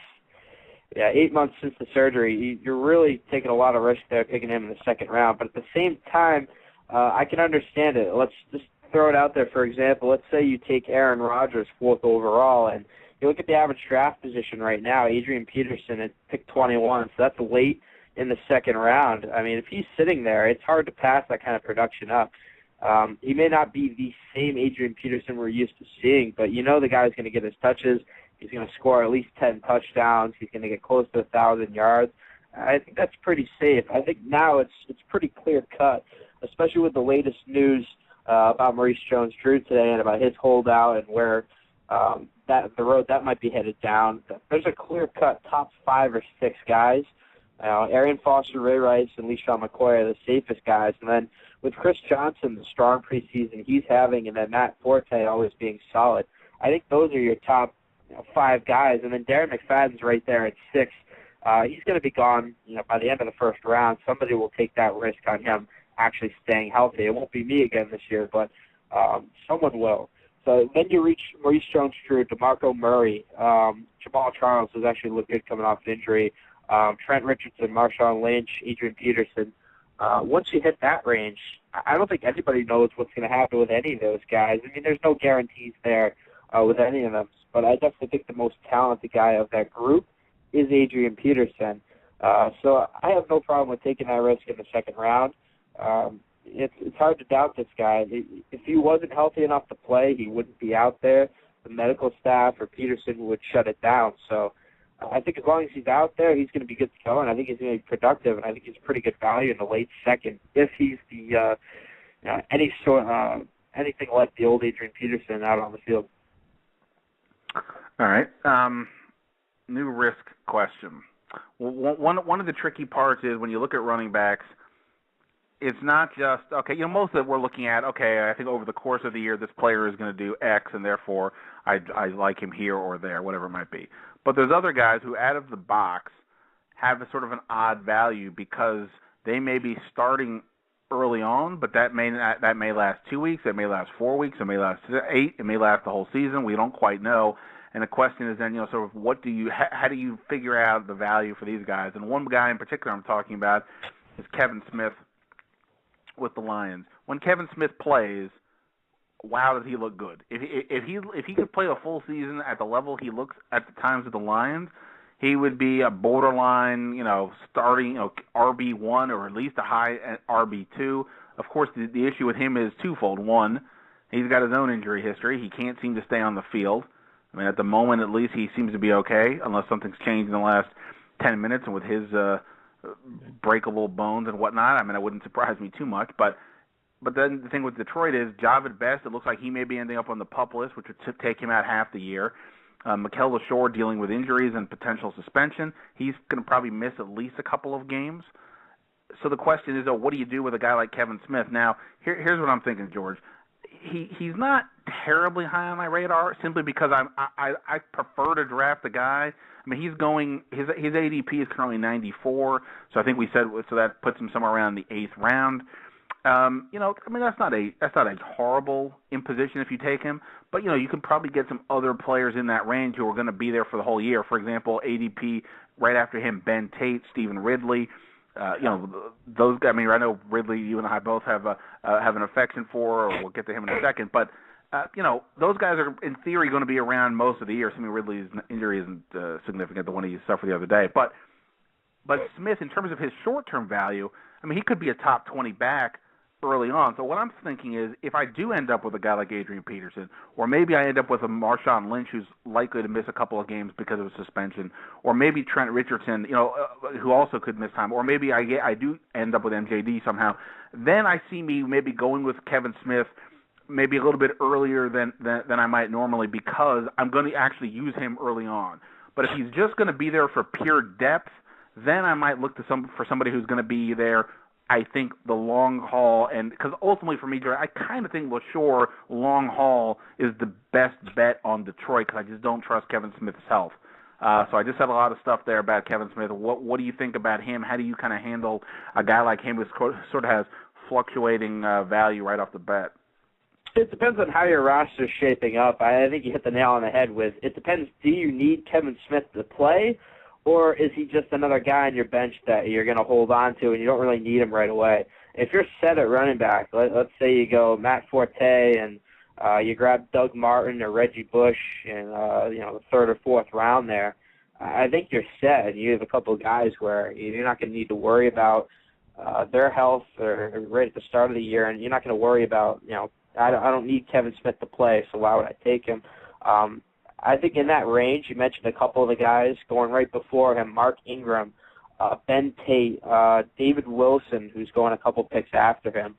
8 months since the surgery. You're really taking a lot of risk there picking him in the second round. But at the same time, I can understand it. Let's just throw it out there, for example. Let's say you take Aaron Rodgers 4th overall, and you look at the average draft position right now, Adrian Peterson at pick 21, so that's late in the second round. I mean, if he's sitting there, it's hard to pass that kind of production up. He may not be the same Adrian Peterson we're used to seeing, but you know the guy's going to get his touches. He's going to score at least 10 touchdowns. He's going to get close to 1,000 yards. I think that's pretty safe. I think now it's pretty clear-cut, especially with the latest news about Maurice Jones-Drew today and about his holdout and where the road that might be headed down. There's a clear-cut top 5 or 6 guys. Arian Foster, Ray Rice, and LeSean McCoy are the safest guys. And then with Chris Johnson, the strong preseason he's having, and then Matt Forte always being solid, I think those are your top 5 guys. And then Darren McFadden's right there at 6. He's going to be gone by the end of the first round. Somebody will take that risk on him actually staying healthy. It won't be me again this year, but someone will. So then you reach Maurice Jones-Drew, DeMarco Murray, Jamal Charles has actually looked good coming off an injury, Trent Richardson, Marshawn Lynch, Adrian Peterson. Once you hit that range, I don't think anybody knows what's going to happen with any of those guys. I mean, there's no guarantees there with any of them, but I definitely think the most talented guy of that group is Adrian Peterson. So I have no problem with taking that risk in the second round. It's hard to doubt this guy. If he wasn't healthy enough to play, he wouldn't be out there. The medical staff or Peterson would shut it down. So I think as long as he's out there, he's going to be good to go, and I think he's going to be productive, and I think he's pretty good value in the late second if he's the anything like the old Adrian Peterson out on the field. All right. New risk question. One of the tricky parts is when you look at running backs, it's not just, most of it we're looking at, I think over the course of the year this player is going to do X, and therefore I like him here or there, whatever it might be. But there's other guys who, out of the box, have a sort of an odd value because they may be starting early on, but that may last 2 weeks, it may last 4 weeks, it may last 8, it may last the whole season. We don't quite know. And the question is then, sort of how do you figure out the value for these guys? And one guy in particular I'm talking about is Kevin Smith with the Lions. When Kevin Smith plays, wow, does he look good? If he could play a full season at the level he looks at the times of the Lions, he would be a borderline, starting, RB1 or at least a high RB2. Of course, the issue with him is twofold. One, he's got his own injury history. He can't seem to stay on the field. I mean, at the moment, at least, he seems to be okay, unless something's changed in the last 10 minutes, and with his breakable bones and whatnot, I mean, it wouldn't surprise me too much. But then the thing with Detroit is, Javid Best, it looks like he may be ending up on the PUP list, which would take him out half the year. Mikel LaShore dealing with injuries and potential suspension. He's going to probably miss at least a couple of games. So the question is, what do you do with a guy like Kevin Smith? Now, here's what I'm thinking, George. He's not terribly high on my radar simply because I prefer to draft a guy. I mean, his ADP is currently 94, so I think we said so that puts him somewhere around the 8th round. I mean that's not a horrible imposition if you take him, but you can probably get some other players in that range who are going to be there for the whole year. For example, ADP right after him, Ben Tate, Stephen Ridley. Those guys. I mean, I know Ridley, you and I both have an affection for, or we'll get to him in a second. But those guys are in theory going to be around most of the year. Assuming Ridley's injury isn't significant, the one he suffered the other day. But Smith, in terms of his short-term value, I mean, he could be a top 20 back early on. So what I'm thinking is, if I do end up with a guy like Adrian Peterson, or maybe I end up with a Marshawn Lynch who's likely to miss a couple of games because of a suspension, or maybe Trent Richardson, who also could miss time, or maybe I do end up with MJD somehow, then I see me maybe going with Kevin Smith maybe a little bit earlier than I might normally, because I'm going to actually use him early on. But if he's just going to be there for pure depth, then I might look for somebody who's going to be there, I think, the long haul. And because ultimately for me, I kind of think LaShore long haul is the best bet on Detroit, because I just don't trust Kevin Smith's health. So I just said a lot of stuff there about Kevin Smith. What do you think about him? How do you kind of handle a guy like him who sort of has fluctuating value right off the bat? It depends on how your roster's shaping up. I think you hit the nail on the head with it depends, do you need Kevin Smith to play, or is he just another guy on your bench that you're going to hold on to and you don't really need him right away? If you're set at running back, let's say you go Matt Forte and you grab Doug Martin or Reggie Bush in the third or fourth round there, I think you're set. You have a couple of guys where you're not going to need to worry about their health right at the start of the year, and you're not going to worry about, I don't need Kevin Smith to play, so why would I take him? I think in that range, you mentioned a couple of the guys going right before him, Mark Ingram, Ben Tate, David Wilson, who's going a couple picks after him.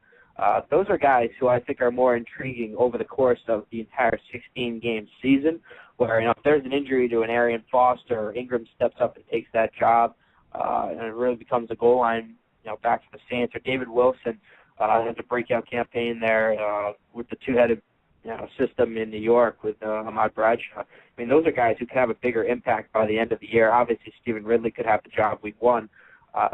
Those are guys who I think are more intriguing over the course of the entire 16-game season, where if there's an injury to an Arian Foster, Ingram steps up and takes that job, and it really becomes a goal line, back to the Saints, or David Wilson has a breakout campaign there with the two-headed system in New York with Ahmad Bradshaw. I mean, those are guys who could have a bigger impact by the end of the year. Obviously, Stephen Ridley could have the job week one.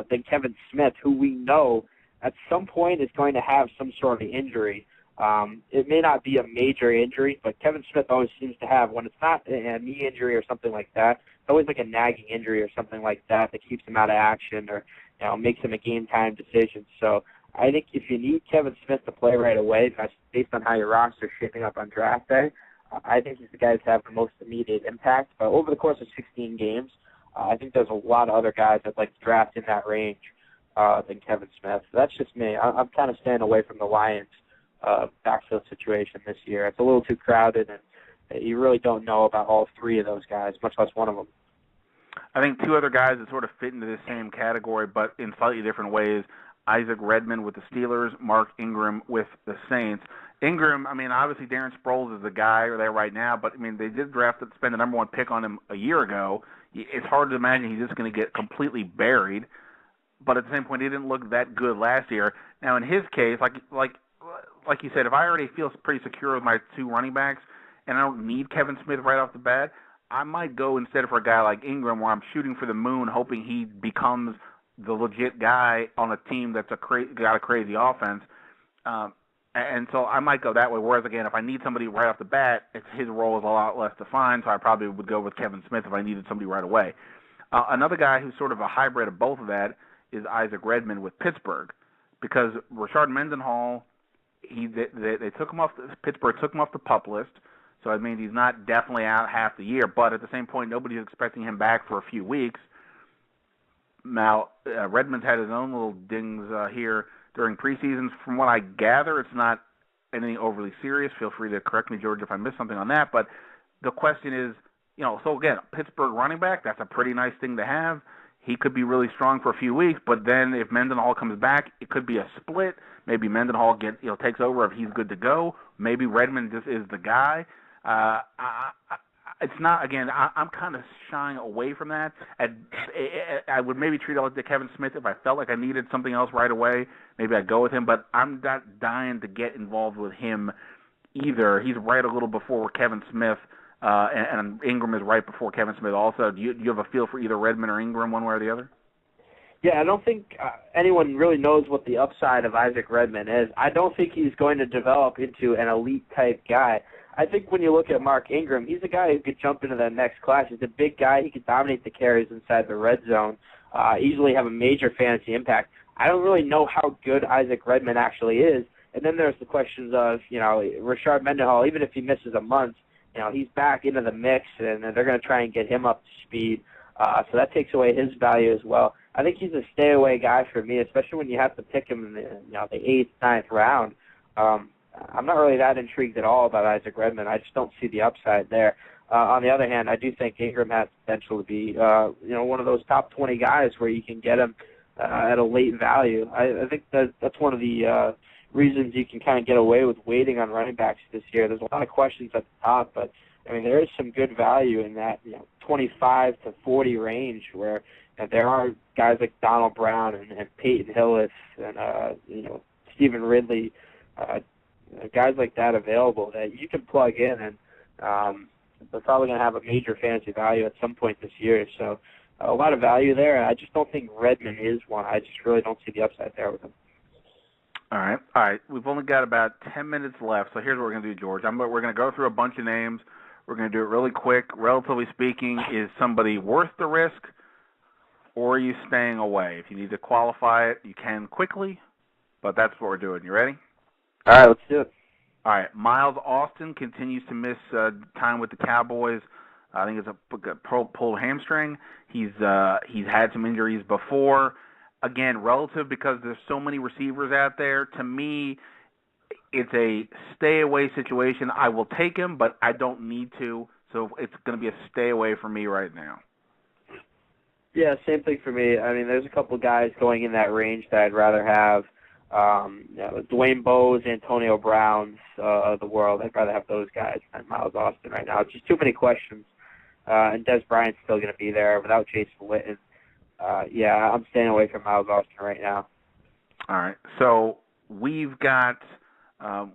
Then Kevin Smith, who we know at some point is going to have some sort of injury. It may not be a major injury, but Kevin Smith always seems to have, when it's not a knee injury or something like that, it's always like a nagging injury or something like that keeps him out of action or makes him a game-time decision. So I think if you need Kevin Smith to play right away, that's based on how your roster is shaping up on draft day, I think he's the guy to have the most immediate impact. But over the course of 16 games, I think there's a lot of other guys I'd like to draft in that range than Kevin Smith. So that's just me. I'm kind of staying away from the Lions' backfield situation this year. It's a little too crowded, and you really don't know about all three of those guys, much less one of them. I think two other guys that sort of fit into the same category, but in slightly different ways. Isaac Redman with the Steelers, Mark Ingram with the Saints. Ingram, I mean, obviously Darren Sproles is the guy there right now, but, I mean, they did spend the number one pick on him a year ago. It's hard to imagine he's just going to get completely buried, but at the same point, he didn't look that good last year. Now, in his case, like you said, if I already feel pretty secure with my two running backs and I don't need Kevin Smith right off the bat, I might go instead for a guy like Ingram where I'm shooting for the moon, hoping he becomes the legit guy on a team that's got a crazy offense. And so I might go that way. Whereas, again, if I need somebody right off the bat, his role is a lot less defined, so I probably would go with Kevin Smith if I needed somebody right away. Another guy who's sort of a hybrid of both of that is Isaac Redman with Pittsburgh, because Rashard Mendenhall, they took him off. Pittsburgh took him off the PUP list, so I mean he's not definitely out half the year. But at the same point, nobody's expecting him back for a few weeks. Now, Redmond's had his own little dings here during preseasons. From what I gather, it's not anything overly serious. Feel free to correct me, George, if I missed something on that. But the question is, so again, Pittsburgh running back, that's a pretty nice thing to have. He could be really strong for a few weeks, but then if Mendenhall comes back, it could be a split. Maybe Mendenhall takes over if he's good to go. Maybe Redmond just is the guy. It's not, again, I'm kind of shying away from that. I would maybe treat it like Kevin Smith if I felt like I needed something else right away. Maybe I'd go with him, but I'm not dying to get involved with him either. He's right a little before Kevin Smith, and Ingram is right before Kevin Smith also. Do you have a feel for either Redmond or Ingram one way or the other? Yeah, I don't think anyone really knows what the upside of Isaac Redman is. I don't think he's going to develop into an elite-type guy. I think when you look at Mark Ingram, he's a guy who could jump into the next class. He's a big guy. He could dominate the carries inside the red zone, easily have a major fantasy impact. I don't really know how good Isaac Redman actually is. And then there's the questions of, Rashard Mendenhall, even if he misses a month, he's back into the mix, and they're going to try and get him up to speed. So that takes away his value as well. I think he's a stay-away guy for me, especially when you have to pick him in the 8th, 9th round. I'm not really that intrigued at all about Isaac Redman. I just don't see the upside there. On the other hand, I do think Ingram has potential to be, one of those top 20 guys where you can get him at a late value. I think that's one of the reasons you can kind of get away with waiting on running backs this year. There's a lot of questions at the top, but I mean there is some good value in that 25 to 40 range where there are guys like Donald Brown and Peyton Hillis and Stephen Ridley. Guys like that available that you can plug in, and they're probably going to have a major fantasy value at some point this year. So a lot of value there. I just don't think Redmond is one. I just really don't see the upside there with him. All right. We've only got about 10 minutes left, so here's what we're going to do, George. We're going to go through a bunch of names. We're going to do it really quick. Relatively speaking, is somebody worth the risk, or are you staying away? If you need to qualify it, you can quickly, but that's what we're doing. You ready? All right, let's do it. All right. Miles Austin continues to miss time with the Cowboys. I think it's a pulled hamstring. He's had some injuries before. Again, relative because there's so many receivers out there. To me, it's a stay-away situation. I will take him, but I don't need to. So it's going to be a stay-away for me right now. Yeah, same thing for me. I mean, there's a couple guys going in that range that I'd rather have. Dwayne Bowe's, Antonio Brown's of the world. I'd rather have those guys than Miles Austin right now. It's just too many questions. And Des Bryant's still going to be there without Jason Witten. Yeah, I'm staying away from Miles Austin right now. All right. So we've got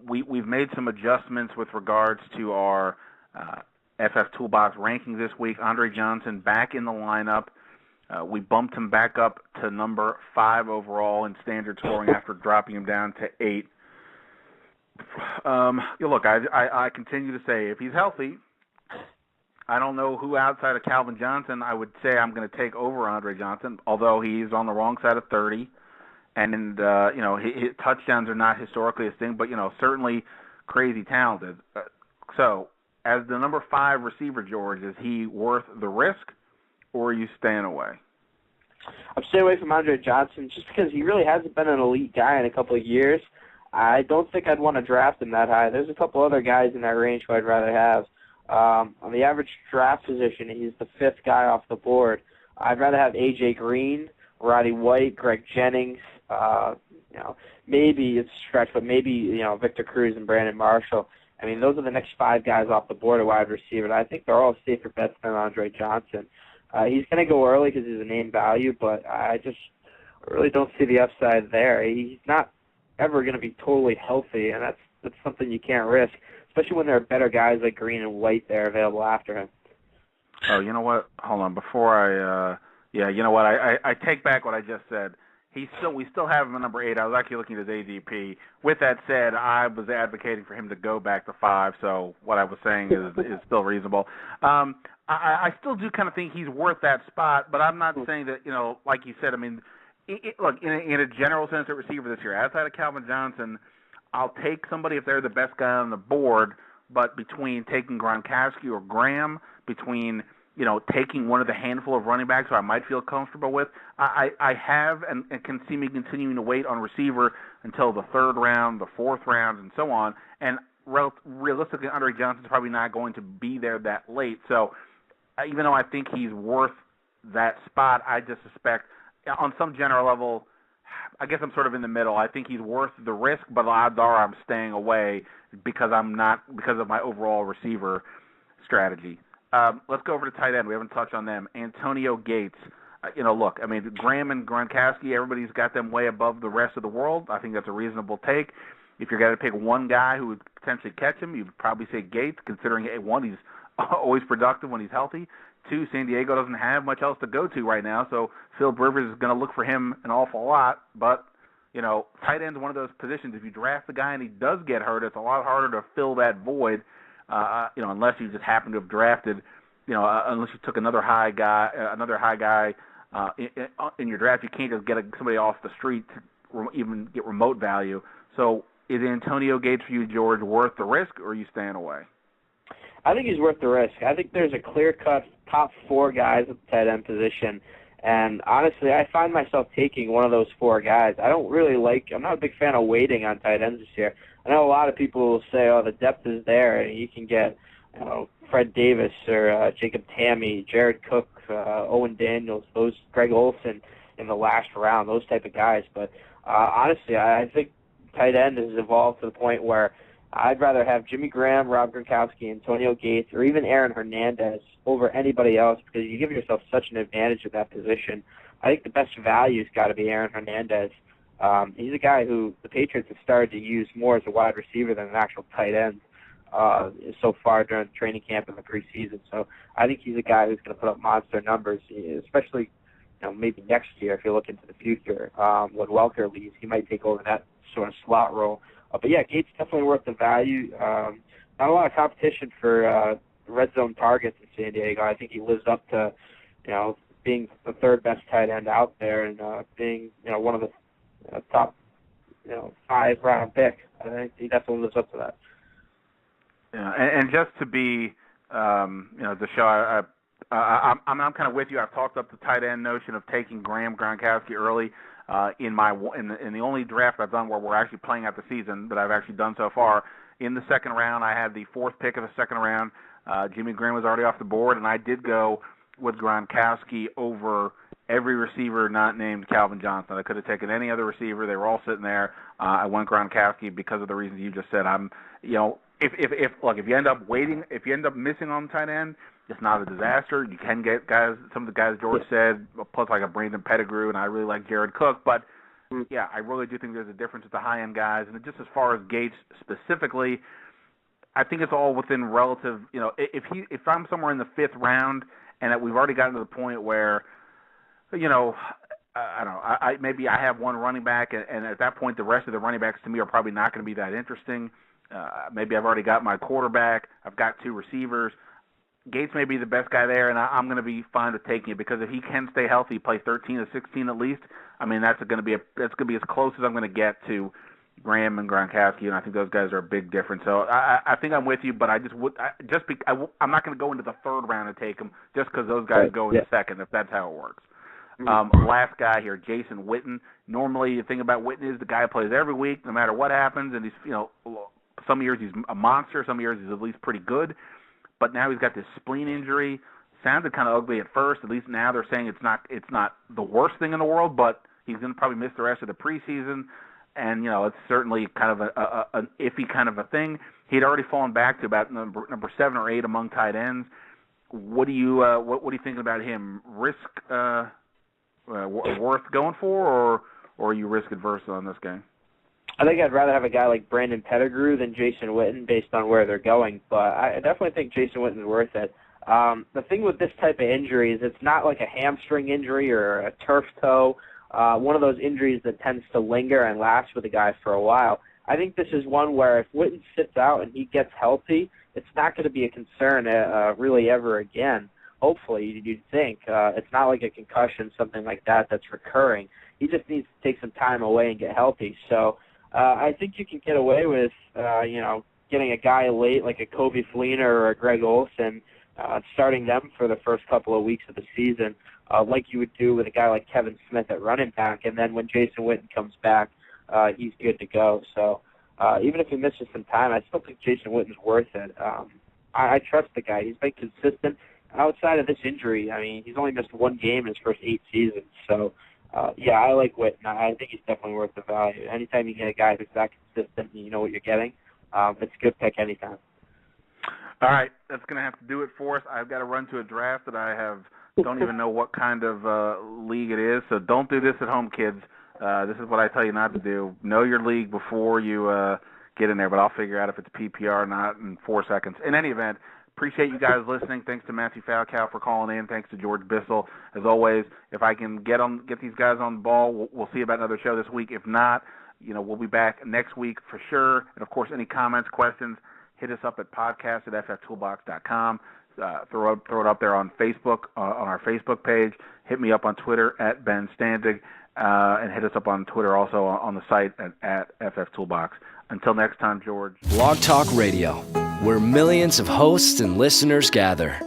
we've made some adjustments with regards to our FFToolbox ranking this week. Andre Johnson back in the lineup. We bumped him back up to number 5 overall in standard scoring after dropping him down to 8. Look, I continue to say if he's healthy, I don't know who outside of Calvin Johnson I would say I'm going to take over Andre Johnson, although he's on the wrong side of 30. And his touchdowns are not historically his thing, but, certainly crazy talented. So as the number 5 receiver, George, is he worth the risk, or are you staying away? I'm staying away from Andre Johnson just because he really hasn't been an elite guy in a couple of years. I don't think I'd want to draft him that high. There's a couple other guys in that range who I'd rather have. On the average draft position, he's the 5th guy off the board. I'd rather have A.J. Green, Roddy White, Greg Jennings, maybe it's a stretch, but maybe, Victor Cruz and Brandon Marshall. I mean, those are the next 5 guys off the board at wide receiver. And I think they're all safer bets than Andre Johnson. He's going to go early because he's a name value, but I just really don't see the upside there. He's not ever going to be totally healthy, and that's something you can't risk, especially when there are better guys like Green and White there available after him. Oh, you know what? Hold on. Before I take back what I just said. We still have him at number 8. I was actually looking at his ADP. With that said, I was advocating for him to go back to 5, so what I was saying is still reasonable. I still do kind of think he's worth that spot, but I'm not saying that, like you said, I mean, look, in a general sense at receiver this year, outside of Calvin Johnson, I'll take somebody if they're the best guy on the board, but between taking Gronkowski or Graham, between taking one of the handful of running backs who I might feel comfortable with, I have and can see me continuing to wait on receiver until the 3rd round, the 4th round, and so on. And realistically, Andre Johnson's probably not going to be there that late. So even though I think he's worth that spot, I just suspect on some general level, I guess I'm sort of in the middle. I think he's worth the risk, but odds are I'm staying away because of my overall receiver strategy. Let's go over to tight end. We haven't touched on them. Antonio Gates. Look, I mean, Graham and Gronkowski, everybody's got them way above the rest of the world. I think that's a reasonable take. If you're going to pick one guy who would potentially catch him, you'd probably say Gates, considering, one, he's always productive when he's healthy. 2, San Diego doesn't have much else to go to right now, so Philip Rivers is going to look for him an awful lot. But, tight end's one of those positions. If you draft the guy and he does get hurt, it's a lot harder to fill that void. Unless you just happen to have drafted, unless you took another high guy in your draft, you can't just get somebody off the street to even get remote value. So is Antonio Gates for you, George, worth the risk, or are you staying away? I think he's worth the risk. I think there's a clear-cut top 4 guys at the tight end position, and honestly, I find myself taking one of those 4 guys. I'm not a big fan of waiting on tight ends this year. I know a lot of people will say, the depth is there, and you can get Fred Davis or Jacob Tamme, Jared Cook, Owen Daniels, Greg Olsen in the last round, those type of guys. But honestly, I think tight end has evolved to the point where I'd rather have Jimmy Graham, Rob Gronkowski, Antonio Gates, or even Aaron Hernandez over anybody else because you give yourself such an advantage at that position. I think the best value's got to be Aaron Hernandez. He's a guy who the Patriots have started to use more as a wide receiver than an actual tight end. so far during training camp and the preseason. So I think he's a guy who's going to put up monster numbers, especially maybe next year if you look into the future. When Welker leaves, he might take over that sort of slot role. But yeah, Gates definitely worth the value. Not a lot of competition for red zone targets in San Diego. I think he lives up to being the third best tight end out there and being one of the top 5 round pick. I think he definitely lives up to that. Yeah, and just to be the show, I'm kind of with you. I've talked up the tight end notion of taking Graham Gronkowski early in the only draft I've done where we're actually playing out the season that I've actually done so far. In the second round, I had the 4th pick of the second round. Jimmy Graham was already off the board, and I did go with Gronkowski over every receiver not named Calvin Johnson. I could have taken any other receiver. They were all sitting there. I went Gronkowski because of the reasons you just said. If you end up missing on tight end, it's not a disaster. You can get guys, some of the guys George said, plus like a Brandon Pettigrew, and I really like Jared Cook. But yeah, I really do think there's a difference with the high end guys. And just as far as Gates specifically, I think it's all within relative. If I'm somewhere in the 5th round, and that we've already gotten to the point where, I don't know, maybe I have one running back, and at that point the rest of the running backs to me are probably not going to be that interesting. Maybe I've already got my quarterback. I've got 2 receivers. Gates may be the best guy there, and I'm going to be fine with taking it because if he can stay healthy, play 13 to 16 at least. I mean, that's going to be as close as I'm going to get to Graham and Gronkowski, and I think those guys are a big difference. So I think I'm with you, but I'm not going to go into the 3rd round and take them just because those guys go in the 2nd, if that's how it works. Last guy here, Jason Witten. Normally, the thing about Witten is the guy plays every week, no matter what happens, and he's some years he's a monster, some years he's at least pretty good. But now he's got this spleen injury. Sounded kind of ugly at first. At least now they're saying it's not the worst thing in the world, but he's going to probably miss the rest of the preseason. And it's certainly kind of an iffy kind of a thing. He'd already fallen back to about number 7 or 8 among tight ends. What are you thinking about him? Risk worth going for, or are you risk adverse on this guy? I think I'd rather have a guy like Brandon Pettigrew than Jason Witten based on where they're going, but I definitely think Jason Witten's worth it. The thing with this type of injury is it's not like a hamstring injury or a turf toe, one of those injuries that tends to linger and last with a guy for a while. I think this is one where if Witten sits out and he gets healthy, it's not going to be a concern really ever again. Hopefully, you'd think. It's not like a concussion, something like that that's recurring. He just needs to take some time away and get healthy. So I think you can get away with, getting a guy late like a Kobe Fleener or a Greg Olsen, starting them for the first couple of weeks of the season, like you would do with a guy like Kevin Smith at running back. And then when Jason Witten comes back, he's good to go. So even if he misses some time, I still think Jason Witten's worth it. I trust the guy. He's been consistent. Outside of this injury, I mean, he's only missed 1 game in his first 8 seasons. So, I like Witten. I think he's definitely worth the value. Anytime you get a guy who's that consistent and you know what you're getting, it's a good pick anytime. All right, that's going to have to do it for us. I've got to run to a draft that don't even know what kind of league it is, so don't do this at home, kids. This is what I tell you not to do. Know your league before you get in there, but I'll figure out if it's PPR or not in 4 seconds. In any event, appreciate you guys listening. Thanks to Matthew Falcow for calling in. Thanks to George Bissell. As always, if I can get these guys on the ball, we'll see about another show this week. If not, we'll be back next week for sure. And, of course, any comments, questions, hit us up at podcast@fftoolbox.com. Throw it up there on Facebook, on our Facebook page. Hit me up on Twitter at Ben Standig, and hit us up on Twitter also on the site at FFToolbox. Until next time, George. Blog Talk Radio, where millions of hosts and listeners gather.